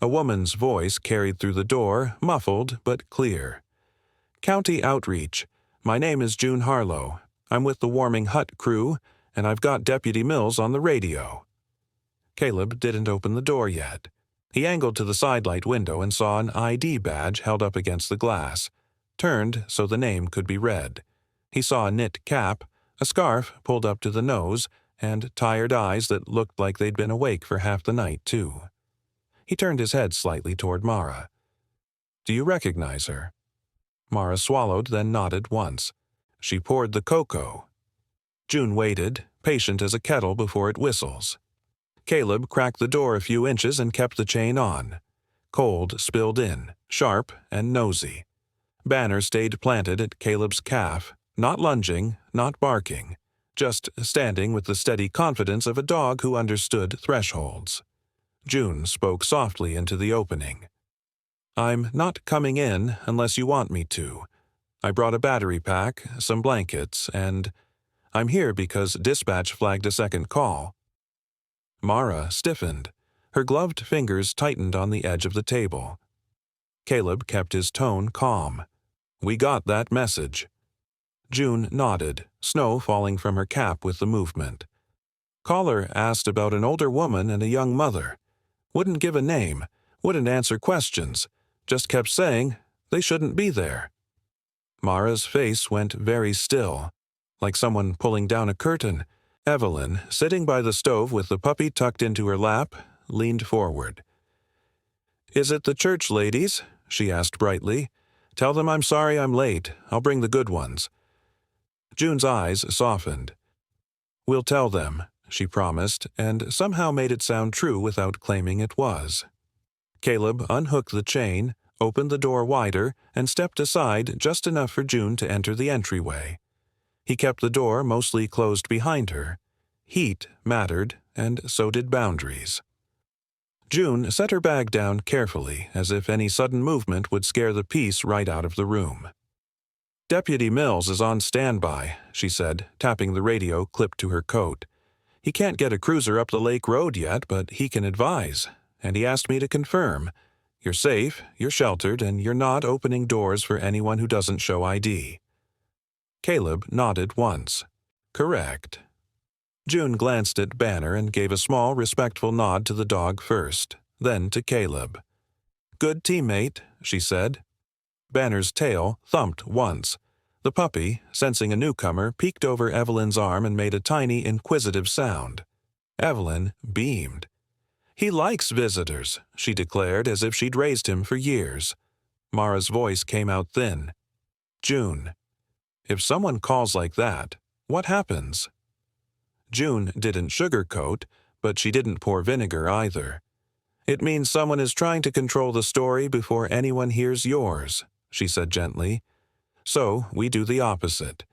A woman's voice carried through the door, muffled but clear. "County Outreach. My name is June Harlow. I'm with the Warming Hut crew, and I've got Deputy Mills on the radio." Caleb didn't open the door yet. He angled to the sidelight window and saw an ID badge held up against the glass, turned so the name could be read. He saw a knit cap, a scarf pulled up to the nose, and tired eyes that looked like they'd been awake for half the night, too. He turned his head slightly toward Mara. "Do you recognize her?" Mara swallowed, then nodded once. "She poured the cocoa." June waited, patient as a kettle before it whistles. Caleb cracked the door a few inches and kept the chain on. Cold spilled in, sharp and nosy. Banner stayed planted at Caleb's calf, not lunging, not barking, just standing with the steady confidence of a dog who understood thresholds. June spoke softly into the opening. "I'm not coming in unless you want me to. I brought a battery pack, some blankets, and I'm here because dispatch flagged a second call." Mara stiffened. Her gloved fingers tightened on the edge of the table. Caleb kept his tone calm. "We got that message." June nodded, snow falling from her cap with the movement. "Caller asked about an older woman and a young mother. Wouldn't give a name, wouldn't answer questions, just kept saying they shouldn't be there." Mara's face went very still, like someone pulling down a curtain. Evelyn, sitting by the stove with the puppy tucked into her lap, leaned forward. "Is it the church ladies?" she asked brightly. "Tell them I'm sorry I'm late. I'll bring the good ones." June's eyes softened. "We'll tell them," she promised, and somehow made it sound true without claiming it was. Caleb unhooked the chain, opened the door wider, and stepped aside just enough for June to enter the entryway. He kept the door mostly closed behind her. Heat mattered, and so did boundaries. June set her bag down carefully, as if any sudden movement would scare the peace right out of the room. "Deputy Mills is on standby," she said, tapping the radio clipped to her coat. "He can't get a cruiser up the lake road yet, but he can advise, and he asked me to confirm. You're safe, you're sheltered, and you're not opening doors for anyone who doesn't show ID." Caleb nodded once. "Correct." June glanced at Banner and gave a small, respectful nod to the dog first, then to Caleb. "Good teammate," she said. Banner's tail thumped once. The puppy, sensing a newcomer, peeked over Evelyn's arm and made a tiny, inquisitive sound. Evelyn beamed. "He likes visitors," she declared as if she'd raised him for years. Mara's voice came out thin. "June, if someone calls like that, what happens?" June didn't sugarcoat, but she didn't pour vinegar either. "It means someone is trying to control the story before anyone hears yours," she said gently. "So we do the opposite.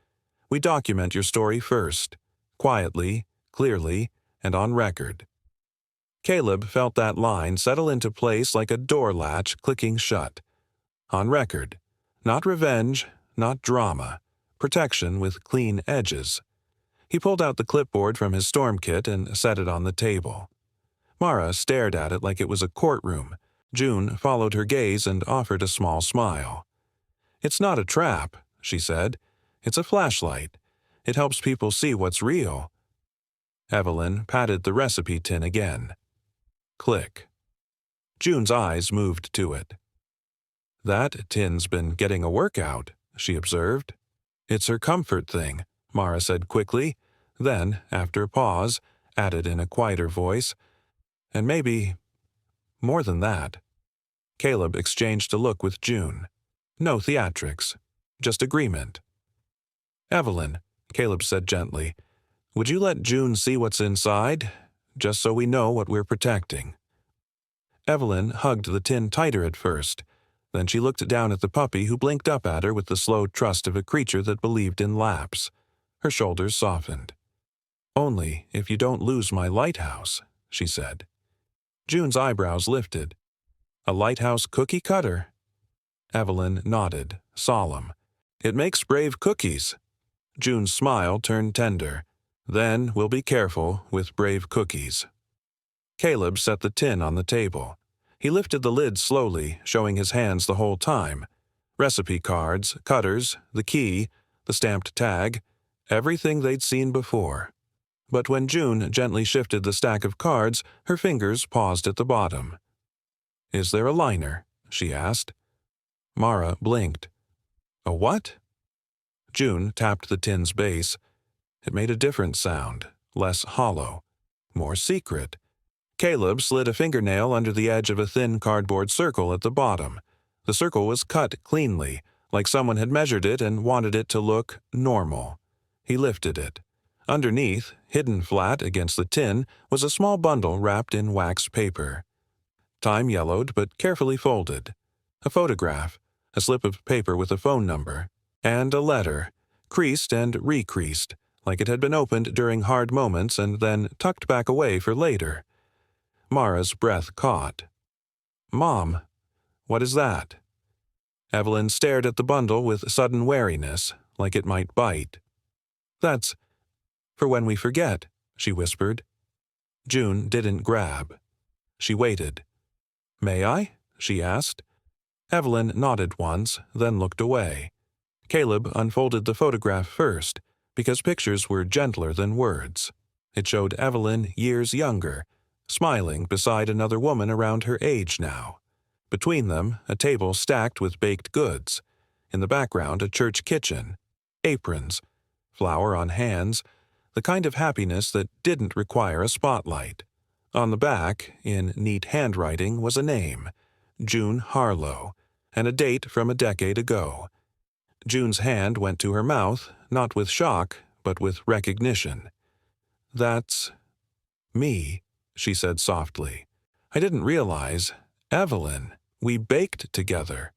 We document your story first, quietly, clearly, and on record." Caleb felt that line settle into place like a door latch clicking shut. On record. Not revenge, not drama. Protection with clean edges. He pulled out the clipboard from his storm kit and set it on the table. Mara stared at it like it was a courtroom. June followed her gaze and offered a small smile. "It's not a trap," she said. "It's a flashlight. It helps people see what's real." Evelyn patted the recipe tin again. Click. June's eyes moved to it. "That tin's been getting a workout," she observed. "It's her comfort thing," Mara said quickly, then, after a pause, added in a quieter voice, "And maybe more than that." Caleb exchanged a look with June. No theatrics, just agreement. "Evelyn," Caleb said gently, "would you let June see what's inside, just so we know what we're protecting?" Evelyn hugged the tin tighter at first. Then she looked down at the puppy who blinked up at her with the slow trust of a creature that believed in laps. Her shoulders softened. "Only if you don't lose my lighthouse," she said. June's eyebrows lifted. "A lighthouse cookie cutter?" Evelyn nodded, solemn. "It makes brave cookies." June's smile turned tender. "Then we'll be careful with brave cookies." Caleb set the tin on the table. He lifted the lid slowly, showing his hands the whole time. Recipe cards, cutters, the key, the stamped tag, everything they'd seen before. but when June gently shifted the stack of cards, her fingers paused at the bottom. "Is there a liner?" she asked. Mara blinked. "A what?" June tapped the tin's base. It made a different sound, less hollow, more secret. Caleb slid a fingernail under the edge of a thin cardboard circle at the bottom. The circle was cut cleanly, like someone had measured it and wanted it to look normal. He lifted it. Underneath, hidden flat against the tin, was a small bundle wrapped in wax paper. Time-yellowed but carefully folded. A photograph, a slip of paper with a phone number, and a letter, creased and recreased, like it had been opened during hard moments and then tucked back away for later. Mara's breath caught. "Mom, what is that?" Evelyn stared at the bundle with sudden wariness, like it might bite. "That's for when we forget," she whispered. June didn't grab. She waited. "May I?" she asked. Evelyn nodded once, then looked away. Caleb unfolded the photograph first, because pictures were gentler than words. It showed Evelyn years younger, smiling beside another woman around her age now. Between them, a table stacked with baked goods. In the background, a church kitchen. Aprons. Flour on hands. The kind of happiness that didn't require a spotlight. On the back, in neat handwriting, was a name, June Harlow, and a date from a decade ago. June's hand went to her mouth, not with shock, but with recognition. "That's me," she said softly. "I didn't realize. Evelyn, we baked together."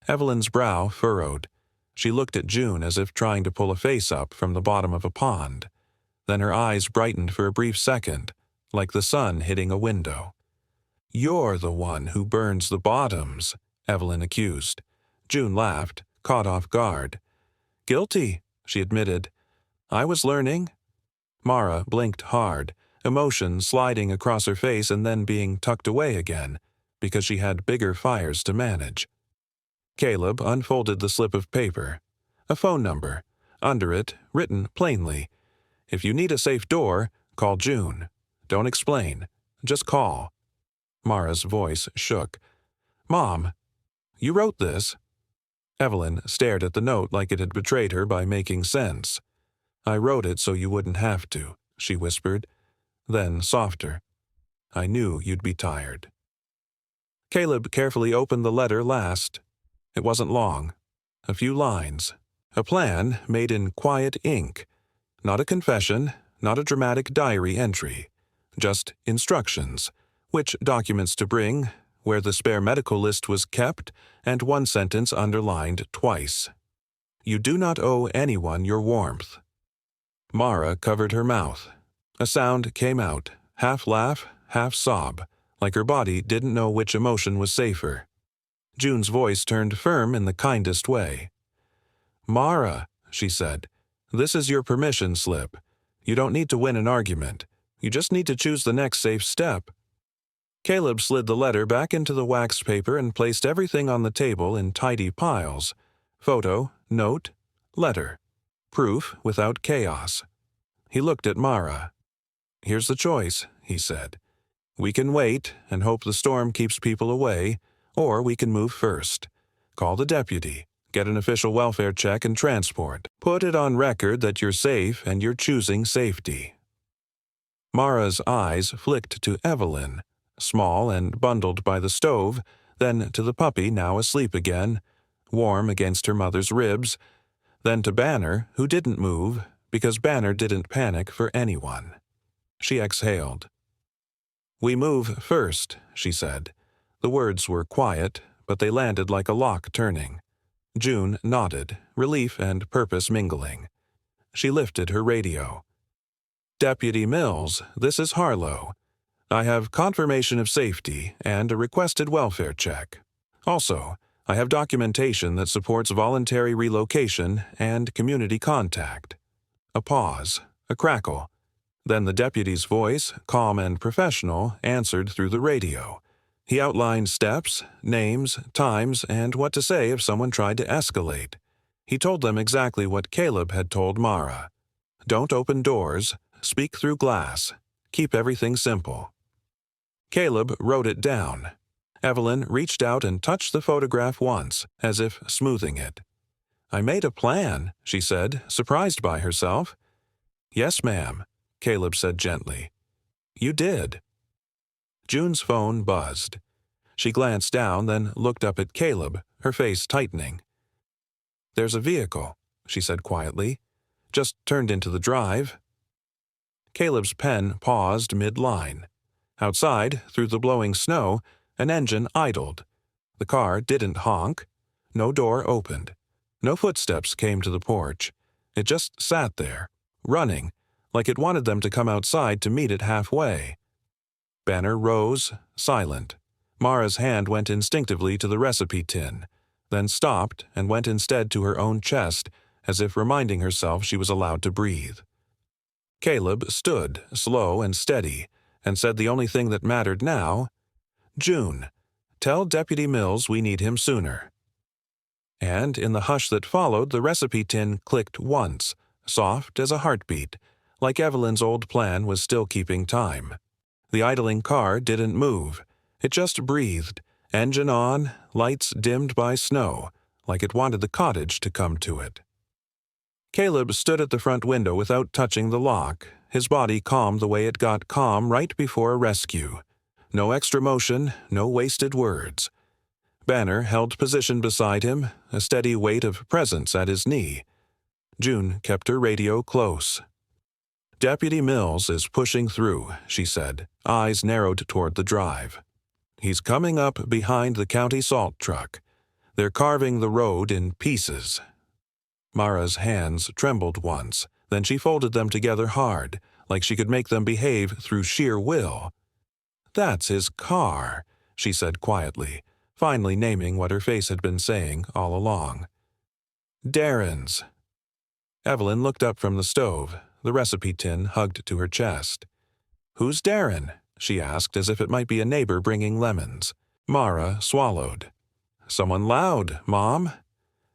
Evelyn's brow furrowed. She looked at June as if trying to pull a face up from the bottom of a pond. Then her eyes brightened for a brief second, like the sun hitting a window. "You're the one who burns the bottoms," Evelyn accused. June laughed, caught off guard. "Guilty," she admitted. "I was learning." Mara blinked hard, emotion sliding across her face and then being tucked away again, because she had bigger fires to manage. Caleb unfolded the slip of paper. A phone number. Under it, written plainly, "If you need a safe door, call June. Don't explain. Just call." Mara's voice shook. "Mom, you wrote this?" Evelyn stared at the note like it had betrayed her by making sense. "I wrote it so you wouldn't have to," she whispered. Then, softer, "I knew you'd be tired." Caleb carefully opened the letter last. It wasn't long. A few lines. A plan made in quiet ink. Not a confession, not a dramatic diary entry. Just instructions. Which documents to bring, where the spare medical list was kept, and one sentence underlined twice. "You do not owe anyone your warmth." Mara covered her mouth. A sound came out, half laugh, half sob, like her body didn't know which emotion was safer. June's voice turned firm in the kindest way. "Mara," she said, "this is your permission slip. You don't need to win an argument. You just need to choose the next safe step." Caleb slid the letter back into the wax paper and placed everything on the table in tidy piles. Photo, note, letter. Proof without chaos. He looked at Mara. "Here's the choice," he said. "We can wait and hope the storm keeps people away, or we can move first. Call the deputy, get an official welfare check and transport. Put it on record that you're safe and you're choosing safety." Mara's eyes flicked to Evelyn, small and bundled by the stove, then to the puppy now asleep again, warm against her mother's ribs, then to Banner, who didn't move, because Banner didn't panic for anyone. She exhaled. "We move first," she said. The words were quiet, but they landed like a lock turning. June nodded, relief and purpose mingling. She lifted her radio. "Deputy Mills, this is Harlow. I have confirmation of safety and a requested welfare check. Also, I have documentation that supports voluntary relocation and community contact." A pause, a crackle. Then the deputy's voice, calm and professional, answered through the radio. He outlined steps, names, times, and what to say if someone tried to escalate. He told them exactly what Caleb had told Mara. Don't open doors, speak through glass. Keep everything simple." Caleb wrote it down. Evelyn reached out and touched the photograph once, as if smoothing it. "I made a plan," she said, surprised by herself. "Yes, ma'am," Caleb said gently. "You did." June's phone buzzed. She glanced down, then looked up at Caleb, her face tightening. "There's a vehicle," she said quietly. "Just turned into the drive." Caleb's pen paused mid-line. Outside, through the blowing snow, an engine idled. The car didn't honk. No door opened. No footsteps came to the porch. It just sat there, running, like it wanted them to come outside to meet it halfway. Banner rose, silent. Mara's hand went instinctively to the recipe tin, then stopped and went instead to her own chest, as if reminding herself she was allowed to breathe. Caleb stood, slow and steady, and said the only thing that mattered now, "June, tell Deputy Mills we need him sooner." And in the hush that followed, the recipe tin clicked once, soft as a heartbeat, like Evelyn's old plan was still keeping time. The idling car didn't move. It just breathed, engine on, lights dimmed by snow, like it wanted the cottage to come to it. Caleb stood at the front window without touching the lock, his body calm the way it got calm right before a rescue. No extra motion, no wasted words. Banner held position beside him, a steady weight of presence at his knee. June kept her radio close. "Deputy Mills is pushing through," she said, eyes narrowed toward the drive. "He's coming up behind the county salt truck. They're carving the road in pieces." Mara's hands trembled once, then she folded them together hard, like she could make them behave through sheer will. "That's his car," she said quietly, finally naming what her face had been saying all along. "Darren's." Evelyn looked up from the stove, the recipe tin hugged to her chest. "Who's Darren?" she asked, as if it might be a neighbor bringing lemons. Mara swallowed. "Someone loud, Mom."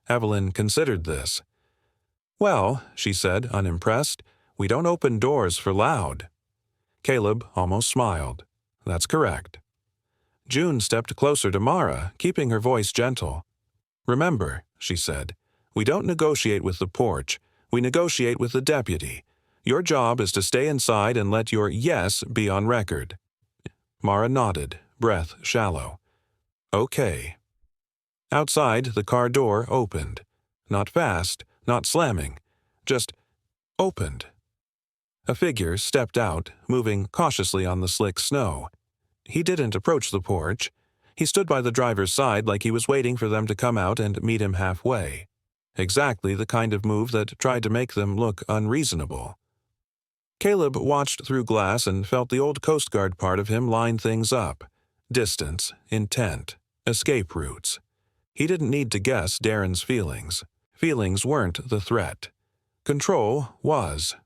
Evelyn considered this. "Well," she said, unimpressed, "we don't open doors for loud." Caleb almost smiled. "That's correct." June stepped closer to Mara, keeping her voice gentle. "Remember," she said, "we don't negotiate with the porch. We negotiate with the deputy. Your job is to stay inside and let your yes be on record." Mara nodded, breath shallow. "Okay." Outside, the car door opened. Not fast, not slamming, just opened. A figure stepped out, moving cautiously on the slick snow. He didn't approach the porch. He stood by the driver's side like he was waiting for them to come out and meet him halfway. Exactly the kind of move that tried to make them look unreasonable. Caleb watched through glass and felt the old Coast Guard part of him line things up. Distance, intent, escape routes. He didn't need to guess Darren's feelings. Feelings weren't the threat. Control was.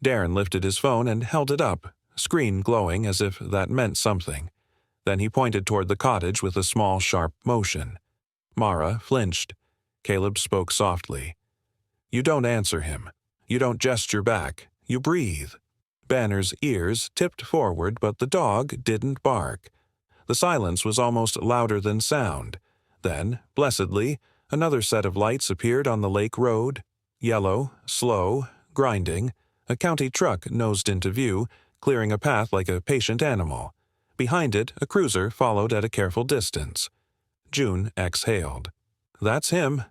Darren lifted his phone and held it up, screen glowing as if that meant something. Then he pointed toward the cottage with a small, sharp motion. Mara flinched. Caleb spoke softly. "You don't answer him. You don't gesture back. You breathe." Banner's ears tipped forward, but the dog didn't bark. The silence was almost louder than sound. Then, blessedly, another set of lights appeared on the lake road. Yellow, slow, grinding. A county truck nosed into view, clearing a path like a patient animal. Behind it, a cruiser followed at a careful distance. June exhaled. "That's him."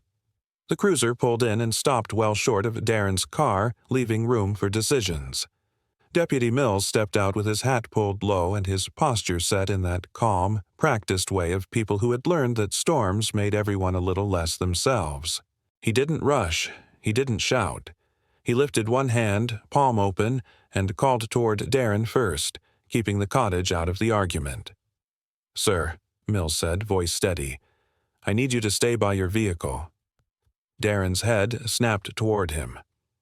The cruiser pulled in and stopped well short of Darren's car, leaving room for decisions. Deputy Mills stepped out with his hat pulled low and his posture set in that calm, practiced way of people who had learned that storms made everyone a little less themselves. He didn't rush. He didn't shout. He lifted one hand, palm open, and called toward Darren first, keeping the cottage out of the argument. "Sir," Mills said, voice steady, "I need you to stay by your vehicle." Darren's head snapped toward him.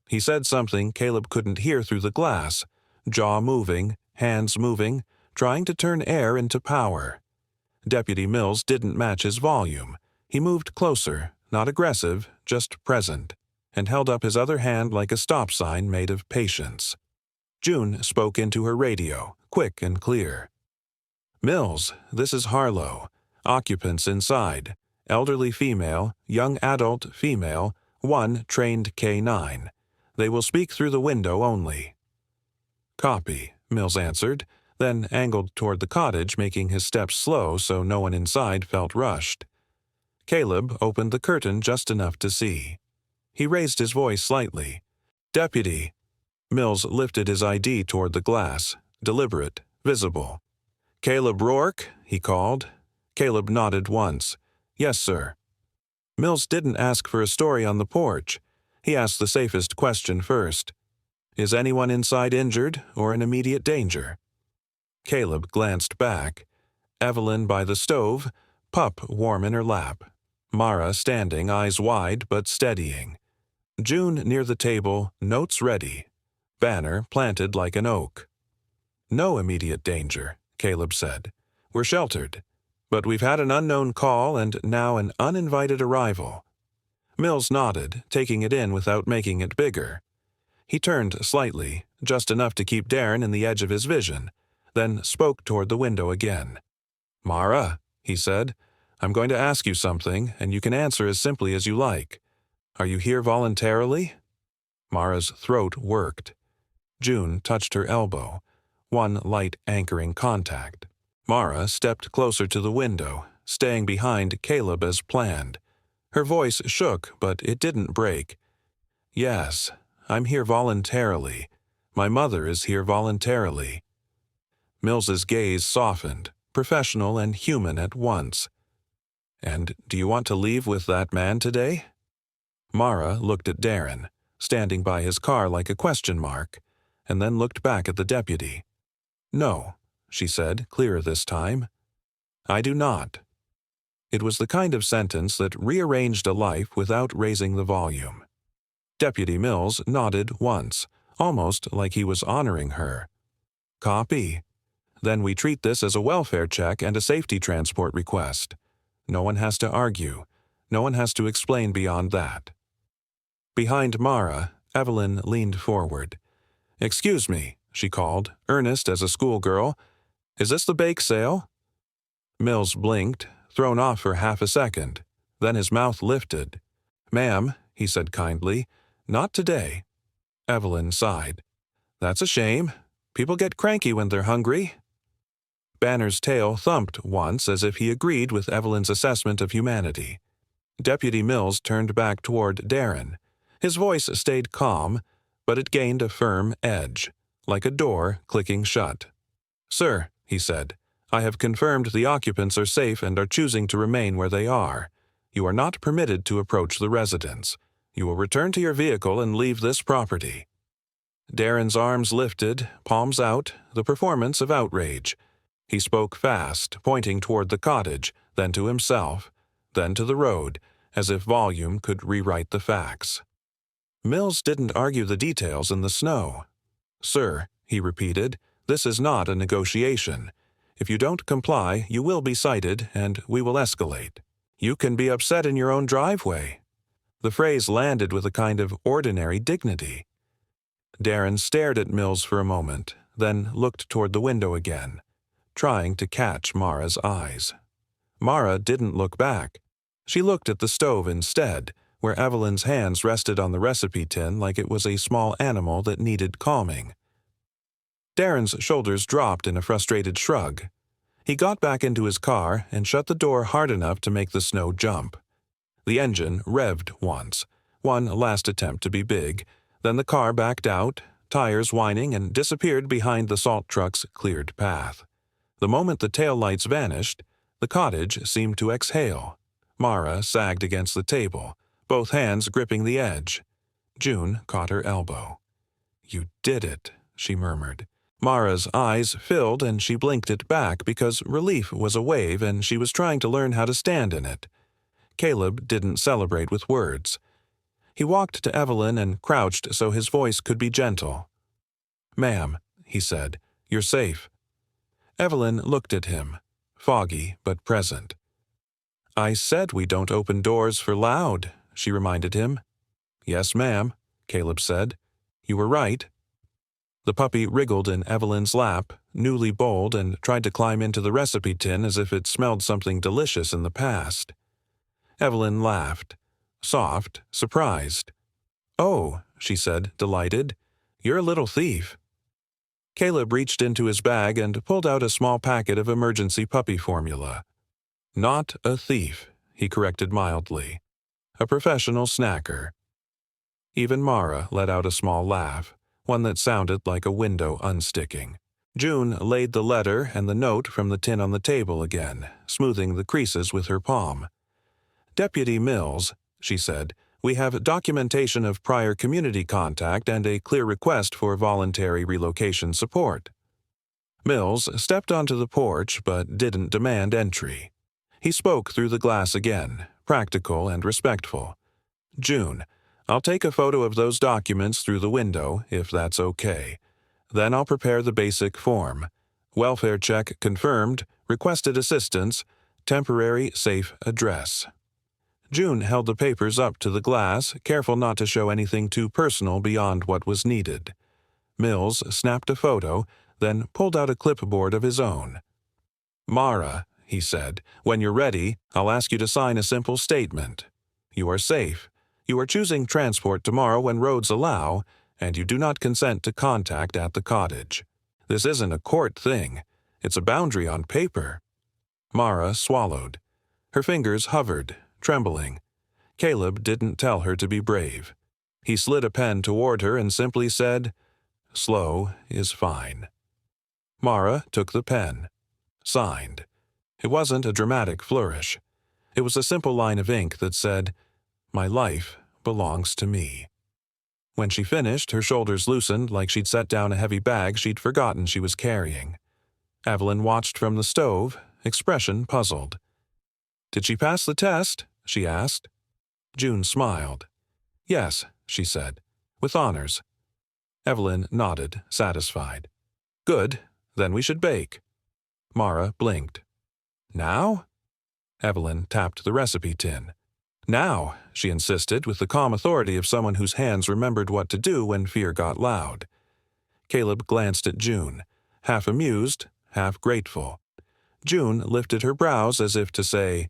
He said something Caleb couldn't hear through the glass, jaw moving, hands moving, trying to turn air into power. Deputy Mills didn't match his volume. He moved closer, not aggressive, just present, and held up his other hand like a stop sign made of patience. June spoke into her radio, quick and clear. "Mills, this is Harlow. Occupants inside. Elderly female, young adult female, one trained K9. They will speak through the window only." "Copy," Mills answered, then angled toward the cottage, making his steps slow so no one inside felt rushed. Caleb opened the curtain just enough to see. He raised his voice slightly. "Deputy." Mills lifted his ID toward the glass, deliberate, visible. "Caleb Rourke?" he called. Caleb nodded once. "Yes, sir." Mills didn't ask for a story on the porch. He asked the safest question first. "Is anyone inside injured or in immediate danger?" Caleb glanced back. Evelyn by the stove, pup warm in her lap. Mara standing, eyes wide but steadying. June near the table, notes ready. Banner planted like an oak. "No immediate danger," Caleb said. "We're sheltered. But we've had an unknown call and now an uninvited arrival." Mills nodded, taking it in without making it bigger. He turned slightly, just enough to keep Darren in the edge of his vision, then spoke toward the window again. "Mara," he said, "I'm going to ask you something, and you can answer as simply as you like. Are you here voluntarily?" Mara's throat worked. June touched her elbow, one light anchoring contact. Mara stepped closer to the window, staying behind Caleb as planned. Her voice shook, but it didn't break. "Yes, I'm here voluntarily. My mother is here voluntarily." Mills's gaze softened, professional and human at once. "And do you want to leave with that man today?" Mara looked at Darren, standing by his car like a question mark, and then looked back at the deputy. "No," she said, clearer this time. "I do not." It was the kind of sentence that rearranged a life without raising the volume. Deputy Mills nodded once, almost like he was honoring her. "Copy. Then we treat this as a welfare check and a safety transport request. No one has to argue. No one has to explain beyond that." Behind Mara, Evelyn leaned forward. "Excuse me," she called, earnest as a schoolgirl. "Is this the bake sale?" Mills blinked, thrown off for half a second. Then his mouth lifted. "Ma'am," he said kindly, "not today." Evelyn sighed. "That's a shame. People get cranky when they're hungry." Banner's tail thumped once as if he agreed with Evelyn's assessment of humanity. Deputy Mills turned back toward Darren. His voice stayed calm, but it gained a firm edge, like a door clicking shut. "Sir," he said, "I have confirmed the occupants are safe and are choosing to remain where they are. You are not permitted to approach the residence. You will return to your vehicle and leave this property." Darren's arms lifted, palms out, the performance of outrage. He spoke fast, pointing toward the cottage, then to himself, then to the road, as if volume could rewrite the facts. Mills didn't argue the details in the snow. "Sir," he repeated, "this is not a negotiation. If you don't comply, you will be cited, and we will escalate. You can be upset in your own driveway." The phrase landed with a kind of ordinary dignity. Darren stared at Mills for a moment, then looked toward the window again, trying to catch Mara's eyes. Mara didn't look back. She looked at the stove instead, where Evelyn's hands rested on the recipe tin like it was a small animal that needed calming. Darren's shoulders dropped in a frustrated shrug. He got back into his car and shut the door hard enough to make the snow jump. The engine revved once, one last attempt to be big, then the car backed out, tires whining, and disappeared behind the salt truck's cleared path. The moment the taillights vanished, the cottage seemed to exhale. Mara sagged against the table, both hands gripping the edge. June caught her elbow. "You did it," she murmured. Mara's eyes filled and she blinked it back because relief was a wave and she was trying to learn how to stand in it. Caleb didn't celebrate with words. He walked to Evelyn and crouched so his voice could be gentle. "Ma'am," he said, "you're safe." Evelyn looked at him, foggy but present. "I said we don't open doors for loud," she reminded him. "Yes, ma'am," Caleb said. "You were right." The puppy wriggled in Evelyn's lap, newly bold, and tried to climb into the recipe tin as if it smelled something delicious in the past. Evelyn laughed, soft, surprised. "Oh," she said, delighted, "you're a little thief." Caleb reached into his bag and pulled out a small packet of emergency puppy formula. "Not a thief," he corrected mildly. "A professional snacker." Even Mara let out a small laugh, one that sounded like a window unsticking. June laid the letter and the note from the tin on the table again, smoothing the creases with her palm. "Deputy Mills," she said, "we have documentation of prior community contact and a clear request for voluntary relocation support." Mills stepped onto the porch but didn't demand entry. He spoke through the glass again, practical and respectful. "June, I'll take a photo of those documents through the window, if that's okay. Then I'll prepare the basic form. Welfare check confirmed, requested assistance, temporary safe address." June held the papers up to the glass, careful not to show anything too personal beyond what was needed. Mills snapped a photo, then pulled out a clipboard of his own. "Mara," he said, "when you're ready, I'll ask you to sign a simple statement. You are safe. You are choosing transport tomorrow when roads allow, and you do not consent to contact at the cottage. This isn't a court thing. It's a boundary on paper." Mara swallowed. Her fingers hovered, trembling. Caleb didn't tell her to be brave. He slid a pen toward her and simply said, "Slow is fine." Mara took the pen. Signed. It wasn't a dramatic flourish. It was a simple line of ink that said, "My life belongs to me." When she finished, her shoulders loosened like she'd set down a heavy bag she'd forgotten she was carrying. Evelyn watched from the stove, expression puzzled. "Did she pass the test?" she asked. June smiled. "Yes," she said, "with honors." Evelyn nodded, satisfied. "Good, then we should bake." Mara blinked. "Now?" Evelyn tapped the recipe tin. "Now," she insisted with the calm authority of someone whose hands remembered what to do when fear got loud. Caleb glanced at June, half amused, half grateful. June lifted her brows as if to say,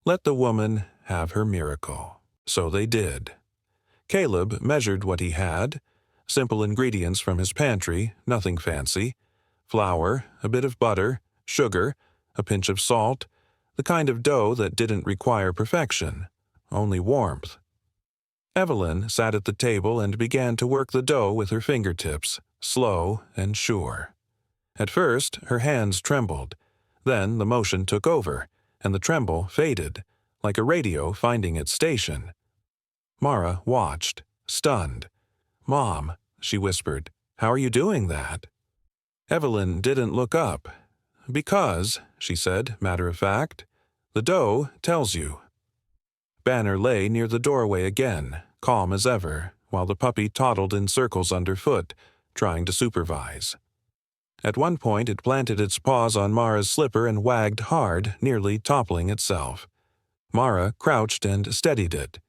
"Let the woman have her miracle." So they did. Caleb measured what he had. Simple ingredients from his pantry, nothing fancy. Flour, a bit of butter, sugar, a pinch of salt, the kind of dough that didn't require perfection, only warmth. Evelyn sat at the table and began to work the dough with her fingertips, slow and sure. At first, her hands trembled. Then the motion took over, and the tremble faded, like a radio finding its station. Mara watched, stunned. "Mom," she whispered, "how are you doing that?" Evelyn didn't look up. "Because," she said, matter of fact, "the dough tells you." Banner lay near the doorway again, calm as ever, while the puppy toddled in circles underfoot, trying to supervise. At one point it planted its paws on Mara's slipper and wagged hard, nearly toppling itself. Mara crouched and steadied it.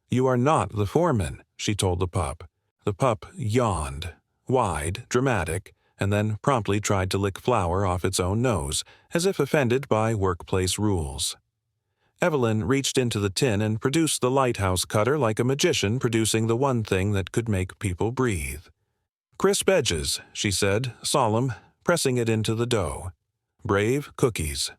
"You are not the foreman," she told the pup. The pup yawned, wide, dramatic, and then promptly tried to lick flour off its own nose, as if offended by workplace rules. Evelyn reached into the tin and produced the lighthouse cutter like a magician producing the one thing that could make people breathe. "Crisp edges," she said, solemn, pressing it into the dough. "Brave cookies."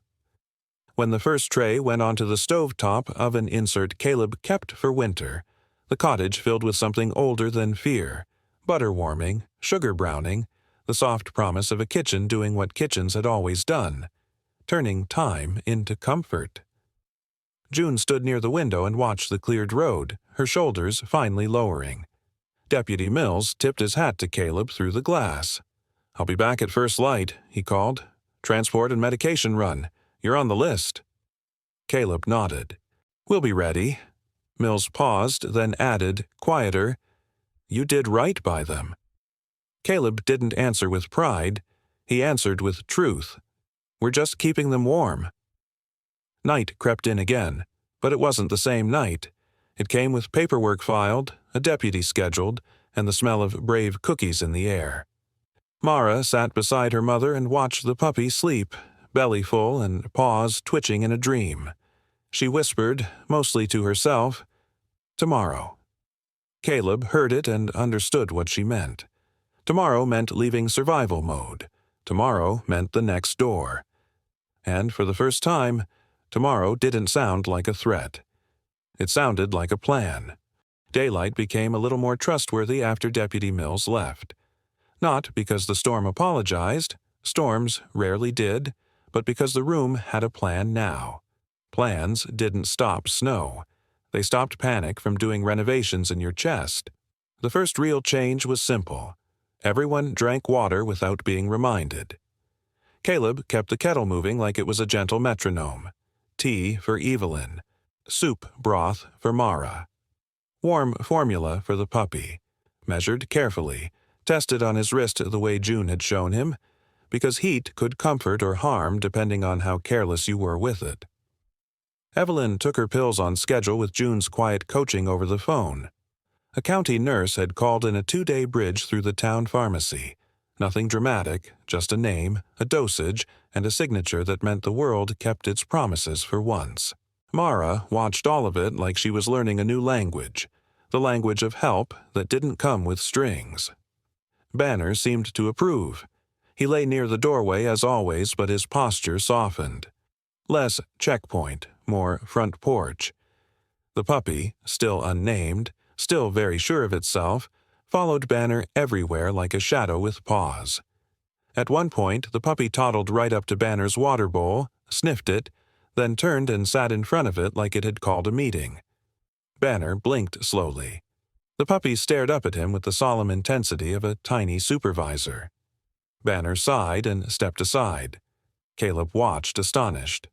When the first tray went onto the stovetop oven insert Caleb kept for winter, the cottage filled with something older than fear, butter warming, sugar browning, the soft promise of a kitchen doing what kitchens had always done, turning time into comfort. June stood near the window and watched the cleared road, her shoulders finally lowering. Deputy Mills tipped his hat to Caleb through the glass. "I'll be back at first light," he called. "Transport and medication run. You're on the list." Caleb nodded. "We'll be ready." Mills paused, then added, quieter, "You did right by them." Caleb didn't answer with pride. He answered with truth. "We're just keeping them warm." Night crept in again, but it wasn't the same night. It came with paperwork filed, a deputy scheduled, and the smell of brave cookies in the air. Mara sat beside her mother and watched the puppy sleep, belly full and paws twitching in a dream. She whispered, mostly to herself, "Tomorrow." Caleb heard it and understood what she meant. Tomorrow meant leaving survival mode. Tomorrow meant the next door. And for the first time, tomorrow didn't sound like a threat. It sounded like a plan. Daylight became a little more trustworthy after Deputy Mills left. Not because the storm apologized, storms rarely did, but because the room had a plan now. Plans didn't stop snow. They stopped panic from doing renovations in your chest. The first real change was simple. Everyone drank water without being reminded. Caleb kept the kettle moving like it was a gentle metronome. Tea for Evelyn. Soup broth for Mara. Warm formula for the puppy. Measured carefully. Tested on his wrist the way June had shown him, because heat could comfort or harm depending on how careless you were with it. Evelyn took her pills on schedule with June's quiet coaching over the phone. A county nurse had called in a 2-day bridge through the town pharmacy. Nothing dramatic, just a name, a dosage, and a signature that meant the world kept its promises for once. Mara watched all of it like she was learning a new language, the language of help that didn't come with strings. Banner seemed to approve. He lay near the doorway as always, but his posture softened. Less checkpoint, more front porch. The puppy, still unnamed, still very sure of itself, followed Banner everywhere like a shadow with paws. At one point, the puppy toddled right up to Banner's water bowl, sniffed it, then turned and sat in front of it like it had called a meeting. Banner blinked slowly. The puppy stared up at him with the solemn intensity of a tiny supervisor. Banner sighed and stepped aside. Caleb watched, astonished.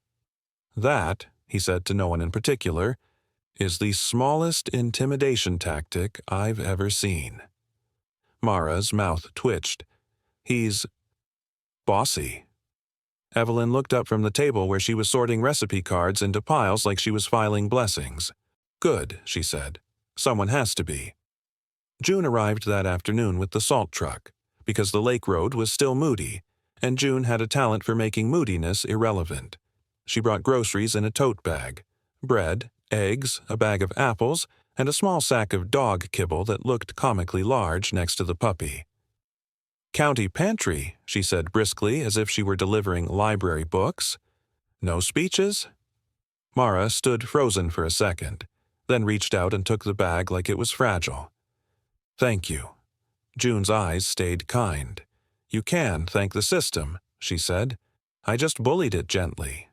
"That," he said to no one in particular, "is the smallest intimidation tactic I've ever seen." Mara's mouth twitched. "He's bossy." Evelyn looked up from the table where she was sorting recipe cards into piles like she was filing blessings. "Good," she said. "Someone has to be." June arrived that afternoon with the salt truck, because the lake road was still moody, and June had a talent for making moodiness irrelevant. She brought groceries in a tote bag: bread, eggs, a bag of apples, and a small sack of dog kibble that looked comically large next to the puppy. "County pantry," she said briskly, as if she were delivering library books. "No speeches?" Mara stood frozen for a second, then reached out and took the bag like it was fragile. "Thank you." June's eyes stayed kind. "You can thank the system," she said. "I just bullied it gently."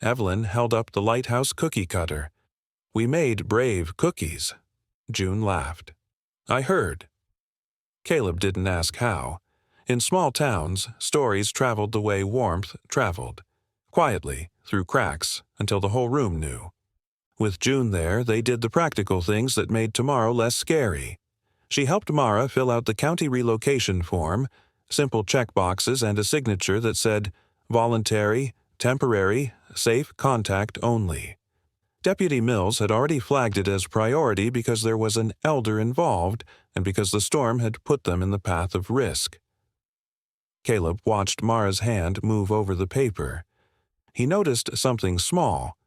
Evelyn held up the lighthouse cookie cutter. "We made brave cookies." June laughed. "I heard." Caleb didn't ask how. In small towns, stories traveled the way warmth traveled. Quietly, through cracks, until the whole room knew. With June there, they did the practical things that made tomorrow less scary. She helped Mara fill out the county relocation form, simple check boxes and a signature that said, "Voluntary, temporary, safe contact only." Deputy Mills had already flagged it as priority because there was an elder involved and because the storm had put them in the path of risk. Caleb watched Mara's hand move over the paper. He noticed something small.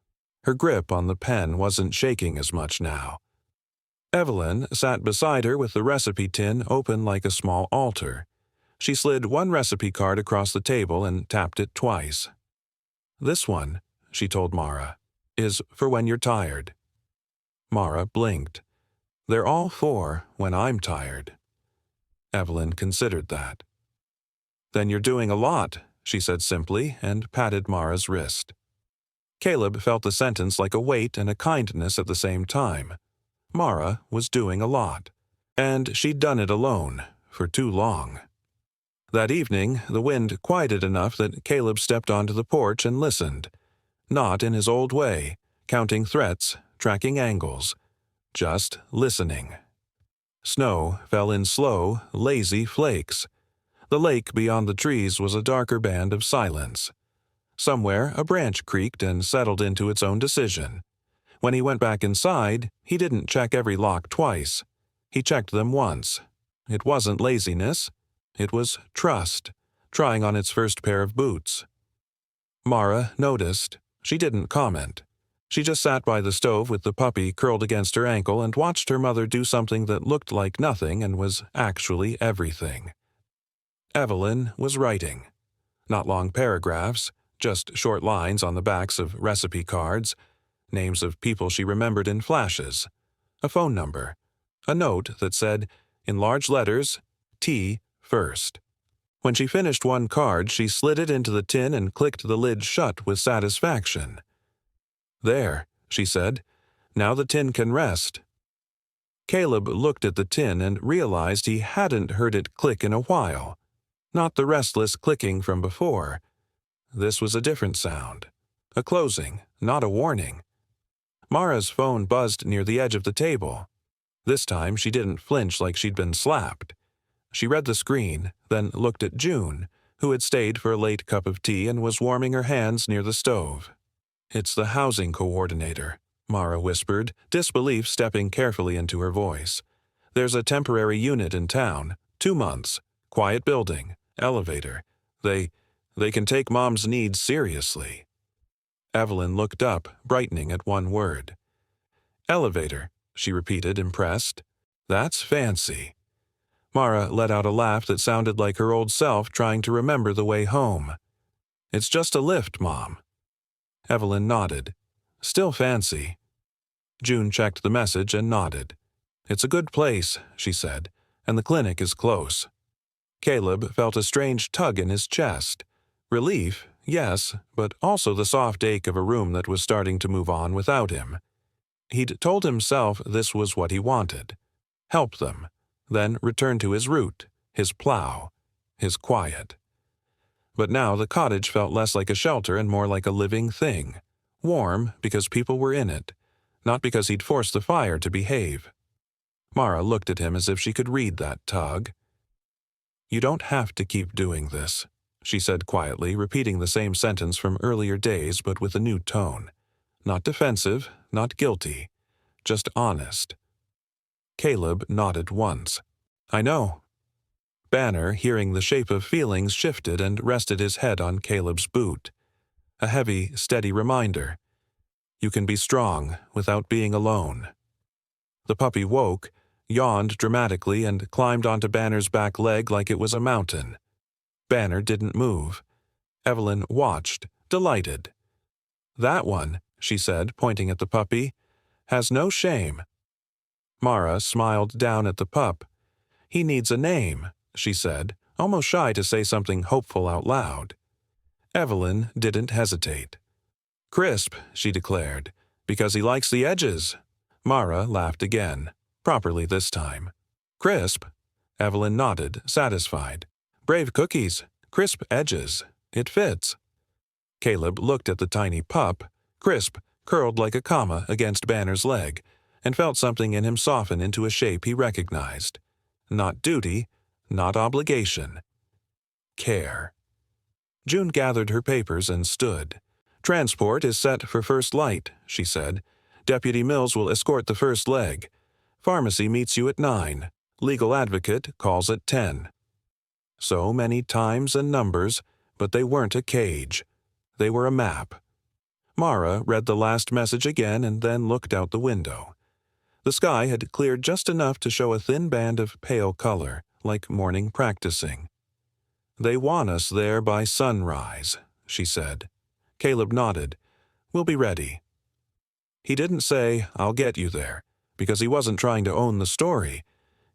Her grip on the pen wasn't shaking as much now. Evelyn sat beside her with the recipe tin open like a small altar. She slid one recipe card across the table and tapped it twice. "This one," she told Mara, "is for when you're tired." Mara blinked. "They're all for when I'm tired." Evelyn considered that. "Then you're doing a lot," she said simply, and patted Mara's wrist. Caleb felt the sentence like a weight and a kindness at the same time. Mara was doing a lot. And she'd done it alone, for too long. That evening, the wind quieted enough that Caleb stepped onto the porch and listened. Not in his old way, counting threats, tracking angles. Just listening. Snow fell in slow, lazy flakes. The lake beyond the trees was a darker band of silence. Somewhere, a branch creaked and settled into its own decision. When he went back inside, he didn't check every lock twice. He checked them once. It wasn't laziness. It was Trust, trying on its first pair of boots. Mara noticed. She didn't comment. She just sat by the stove with the puppy curled against her ankle and watched her mother do something that looked like nothing and was actually everything. Evelyn was writing. Not long paragraphs, just short lines on the backs of recipe cards, names of people she remembered in flashes, a phone number, a note that said, in large letters, T first. When she finished one card, she slid it into the tin and clicked the lid shut with satisfaction. There, she said. Now the tin can rest. Caleb looked at the tin and realized he hadn't heard it click in a while. Not the restless clicking from before. This was a different sound. A closing, not a warning. Mara's phone buzzed near the edge of the table. This time she didn't flinch like she'd been slapped. She read the screen, then looked at June, who had stayed for a late cup of tea and was warming her hands near the stove. "It's the housing coordinator," Mara whispered, disbelief stepping carefully into her voice. "There's a temporary unit in town, 2 months, quiet building, elevator. They can take Mom's needs seriously." Evelyn looked up, brightening at one word. "Elevator," she repeated, impressed. "That's fancy." Mara let out a laugh that sounded like her old self trying to remember the way home. "It's just a lift, Mom." Evelyn nodded. "Still fancy." June checked the message and nodded. "It's a good place," she said, "and the clinic is close." Caleb felt a strange tug in his chest. Relief, yes, but also the soft ache of a room that was starting to move on without him. He'd told himself this was what he wanted. Help them, then return to his route, his plow, his quiet. But now the cottage felt less like a shelter and more like a living thing. Warm because people were in it, not because he'd forced the fire to behave. Mara looked at him as if she could read that tug. "You don't have to keep doing this," she said quietly, repeating the same sentence from earlier days but with a new tone. Not defensive, not guilty, just honest. Caleb nodded once. "I know." Banner, hearing the shape of feelings, shifted and rested his head on Caleb's boot. A heavy, steady reminder. You can be strong without being alone. The puppy woke, yawned dramatically, and climbed onto Banner's back leg like it was a mountain. Banner didn't move. Evelyn watched, delighted. "That one," she said, pointing at the puppy, "has no shame." Mara smiled down at the pup. "He needs a name," she said, almost shy to say something hopeful out loud. Evelyn didn't hesitate. "Crisp," she declared, "because he likes the edges." Mara laughed again, properly this time. "Crisp?" Evelyn nodded, satisfied. "Brave cookies, crisp edges. It fits." Caleb looked at the tiny pup, crisp, curled like a comma against Banner's leg, and felt something in him soften into a shape he recognized. Not duty, not obligation. Care. June gathered her papers and stood. "Transport is set for first light," she said. "Deputy Mills will escort the first leg. Pharmacy meets you at 9. Legal advocate calls at 10. So many times and numbers, but they weren't a cage. They were a map. Mara read the last message again and then looked out the window. The sky had cleared just enough to show a thin band of pale color, like morning practicing. "They want us there by sunrise," she said. Caleb nodded. "We'll be ready." He didn't say, "I'll get you there," because he wasn't trying to own the story.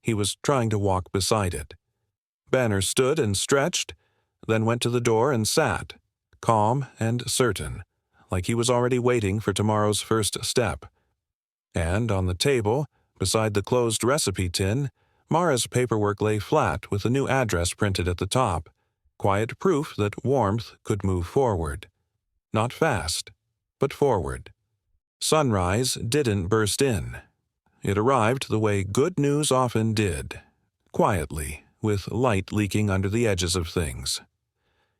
He was trying to walk beside it. Banner stood and stretched, then went to the door and sat, calm and certain, like he was already waiting for tomorrow's first step. And on the table, beside the closed recipe tin, Mara's paperwork lay flat with a new address printed at the top, quiet proof that warmth could move forward. Not fast, but forward. Sunrise didn't burst in. It arrived the way good news often did, quietly, with light leaking under the edges of things.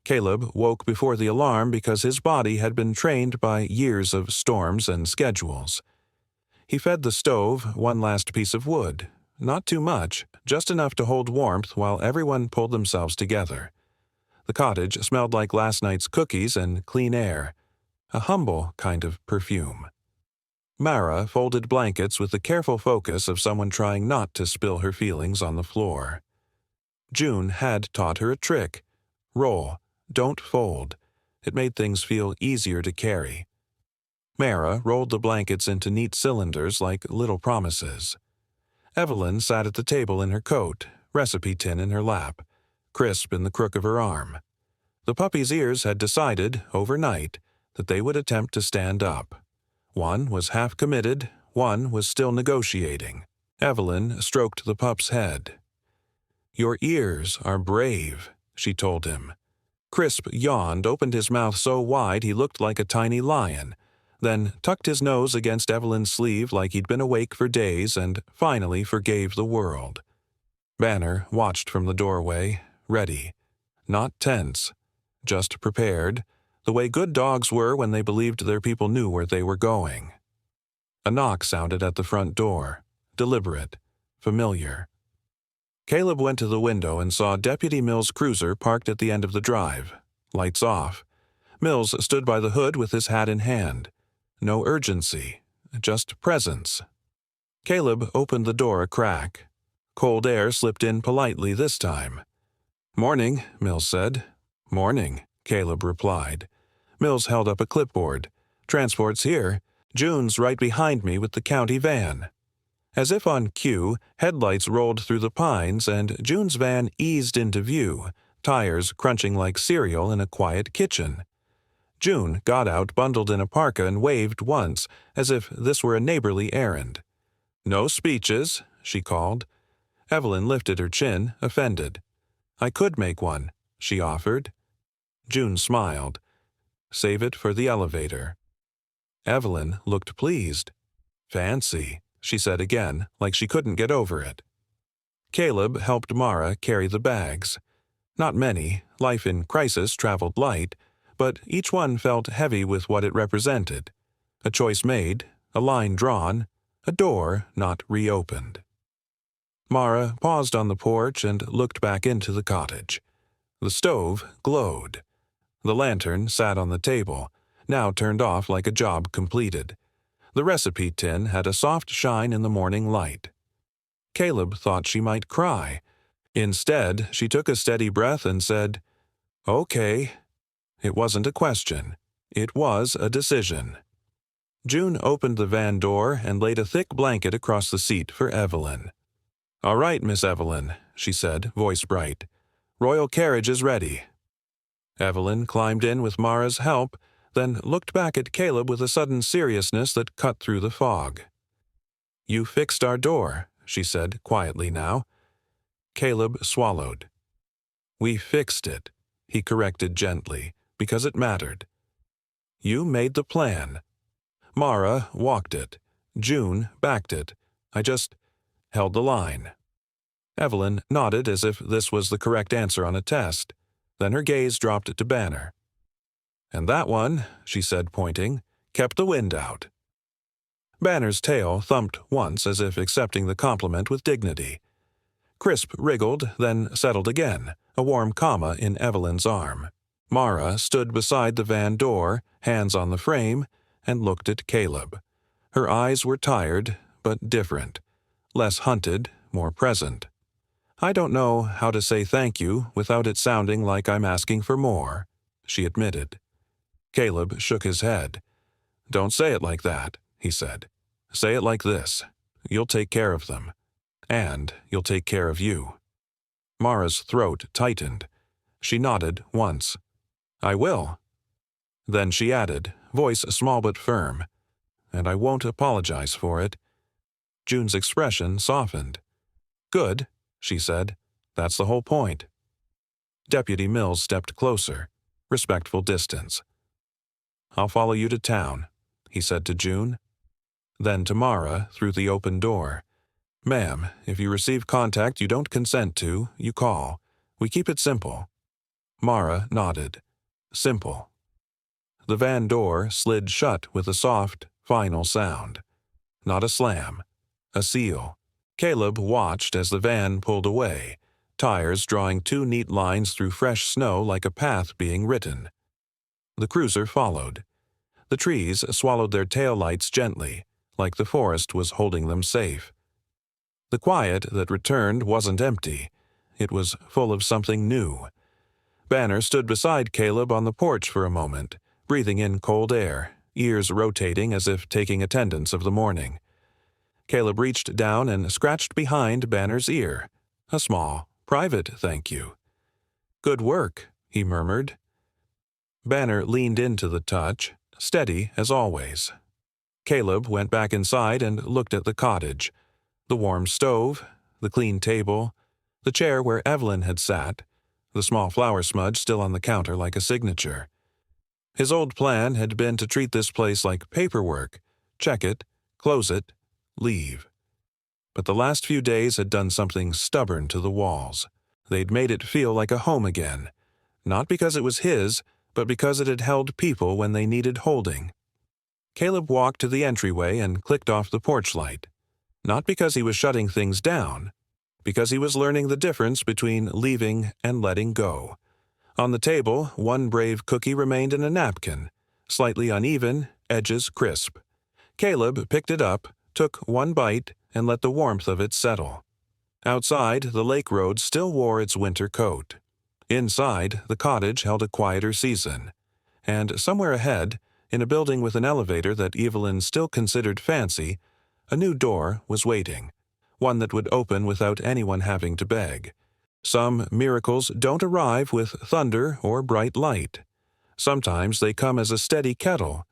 Caleb woke before the alarm because his body had been trained by years of storms and schedules. He fed the stove one last piece of wood, Not too much, just enough to hold warmth while everyone pulled themselves together. The cottage smelled like last night's cookies and clean air, a humble kind of perfume. Mara folded blankets with the careful focus of someone trying not to spill her feelings on the floor. June had taught her a trick. Roll, don't fold. It made things feel easier to carry. Mara rolled the blankets into neat cylinders like little promises. Evelyn sat at the table in her coat, recipe tin in her lap, crisp in the crook of her arm. The puppy's ears had decided, overnight, that they would attempt to stand up. One was half committed, one was still negotiating. Evelyn stroked the pup's head. "Your ears are brave," she told him. Crisp yawned, opened his mouth so wide he looked like a tiny lion, then tucked his nose against Evelyn's sleeve like he'd been awake for days and finally forgave the world. Banner watched from the doorway, ready. Not tense, just prepared, the way good dogs were when they believed their people knew where they were going. A knock sounded at the front door, deliberate, familiar. Caleb went to the window and saw Deputy Mills' cruiser parked at the end of the drive, lights off. Mills stood by the hood with his hat in hand. No urgency, just presence. Caleb opened the door a crack. Cold air slipped in politely this time. "Morning," Mills said. "Morning," Caleb replied. Mills held up a clipboard. "Transport's here. June's right behind me with the county van." As if on cue, headlights rolled through the pines and June's van eased into view, tires crunching like cereal in a quiet kitchen. June got out bundled in a parka and waved once, as if this were a neighborly errand. "No speeches," she called. Evelyn lifted her chin, offended. "I could make one," she offered. June smiled. "Save it for the elevator." Evelyn looked pleased. "Fancy," she said again, like she couldn't get over it. Caleb helped Mara carry the bags. Not many, life in crisis traveled light, but each one felt heavy with what it represented. A choice made, a line drawn, a door not reopened. Mara paused on the porch and looked back into the cottage. The stove glowed. The lantern sat on the table, now turned off like a job completed. The recipe tin had a soft shine in the morning light. Caleb thought she might cry. Instead, she took a steady breath and said, "Okay." It wasn't a question. It was a decision. June opened the van door and laid a thick blanket across the seat for Evelyn. "All right, Miss Evelyn," she said, voice bright. "Royal carriage is ready." Evelyn climbed in with Mara's help, then looked back at Caleb with a sudden seriousness that cut through the fog. "You fixed our door," she said quietly now. Caleb swallowed. "We fixed it," he corrected gently, because it mattered. "You made the plan. Mara walked it. June backed it. I just held the line." Evelyn nodded as if this was the correct answer on a test. Then her gaze dropped to Banner. "And that one," she said, pointing, "kept the wind out." Banner's tail thumped once as if accepting the compliment with dignity. Crisp wriggled, then settled again, a warm comma in Evelyn's arm. Mara stood beside the van door, hands on the frame, and looked at Caleb. Her eyes were tired, but different. Less hunted, more present. "I don't know how to say thank you without it sounding like I'm asking for more," she admitted. Caleb shook his head. "Don't say it like that," he said. "Say it like this. You'll take care of them. And you'll take care of you." Mara's throat tightened. She nodded once. "I will." Then she added, voice small but firm, "And I won't apologize for it." June's expression softened. "Good," she said. "That's the whole point." Deputy Mills stepped closer, respectful distance. "I'll follow you to town," he said to June. Then to Mara, through the open door. "Ma'am, if you receive contact you don't consent to, you call. We keep it simple." Mara nodded. Simple. The van door slid shut with a soft, final sound. Not a slam. A seal. Caleb watched as the van pulled away, tires drawing two neat lines through fresh snow like a path being written. The cruiser followed. The trees swallowed their taillights gently, like the forest was holding them safe. The quiet that returned wasn't empty. It was full of something new. Banner stood beside Caleb on the porch for a moment, breathing in cold air, ears rotating as if taking attendance of the morning. Caleb reached down and scratched behind Banner's ear. A small, private thank you. "Good work," he murmured. Banner leaned into the touch, steady as always. Caleb went back inside and looked at the cottage. The warm stove, the clean table, the chair where Evelyn had sat, the small flour smudge still on the counter like a signature. His old plan had been to treat this place like paperwork, check it, close it, leave. But the last few days had done something stubborn to the walls. They'd made it feel like a home again, not because it was his, but because it had held people when they needed holding. Caleb walked to the entryway and clicked off the porch light. Not because he was shutting things down, because he was learning the difference between leaving and letting go. On the table, one brave cookie remained in a napkin, slightly uneven, edges crisp. Caleb picked it up, took one bite, and let the warmth of it settle. Outside, the lake road still wore its winter coat. Inside, the cottage held a quieter season. And somewhere ahead, in a building with an elevator that Evelyn still considered fancy, a new door was waiting, one that would open without anyone having to beg. Some miracles don't arrive with thunder or bright light. Sometimes they come as a steady kettle,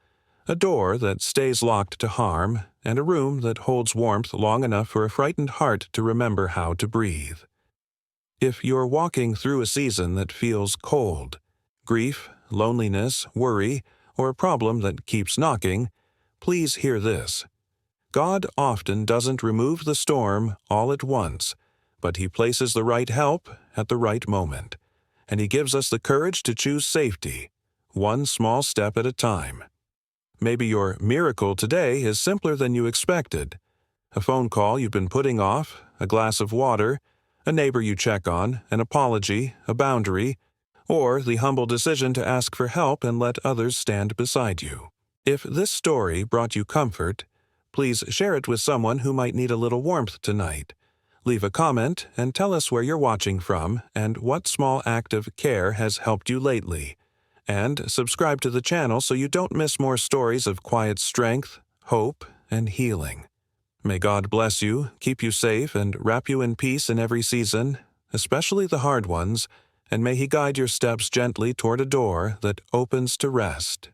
a door that stays locked to harm, and a room that holds warmth long enough for a frightened heart to remember how to breathe. If you're walking through a season that feels cold, grief, loneliness, worry, or a problem that keeps knocking, please hear this. God often doesn't remove the storm all at once, but He places the right help at the right moment, and He gives us the courage to choose safety, one small step at a time. Maybe your miracle today is simpler than you expected. A phone call you've been putting off, a glass of water, a neighbor you check on, an apology, a boundary, or the humble decision to ask for help and let others stand beside you. If this story brought you comfort, please share it with someone who might need a little warmth tonight. Leave a comment and tell us where you're watching from and what small act of care has helped you lately. And subscribe to the channel so you don't miss more stories of quiet strength, hope, and healing. May God bless you, keep you safe, and wrap you in peace in every season, especially the hard ones, and may He guide your steps gently toward a door that opens to rest.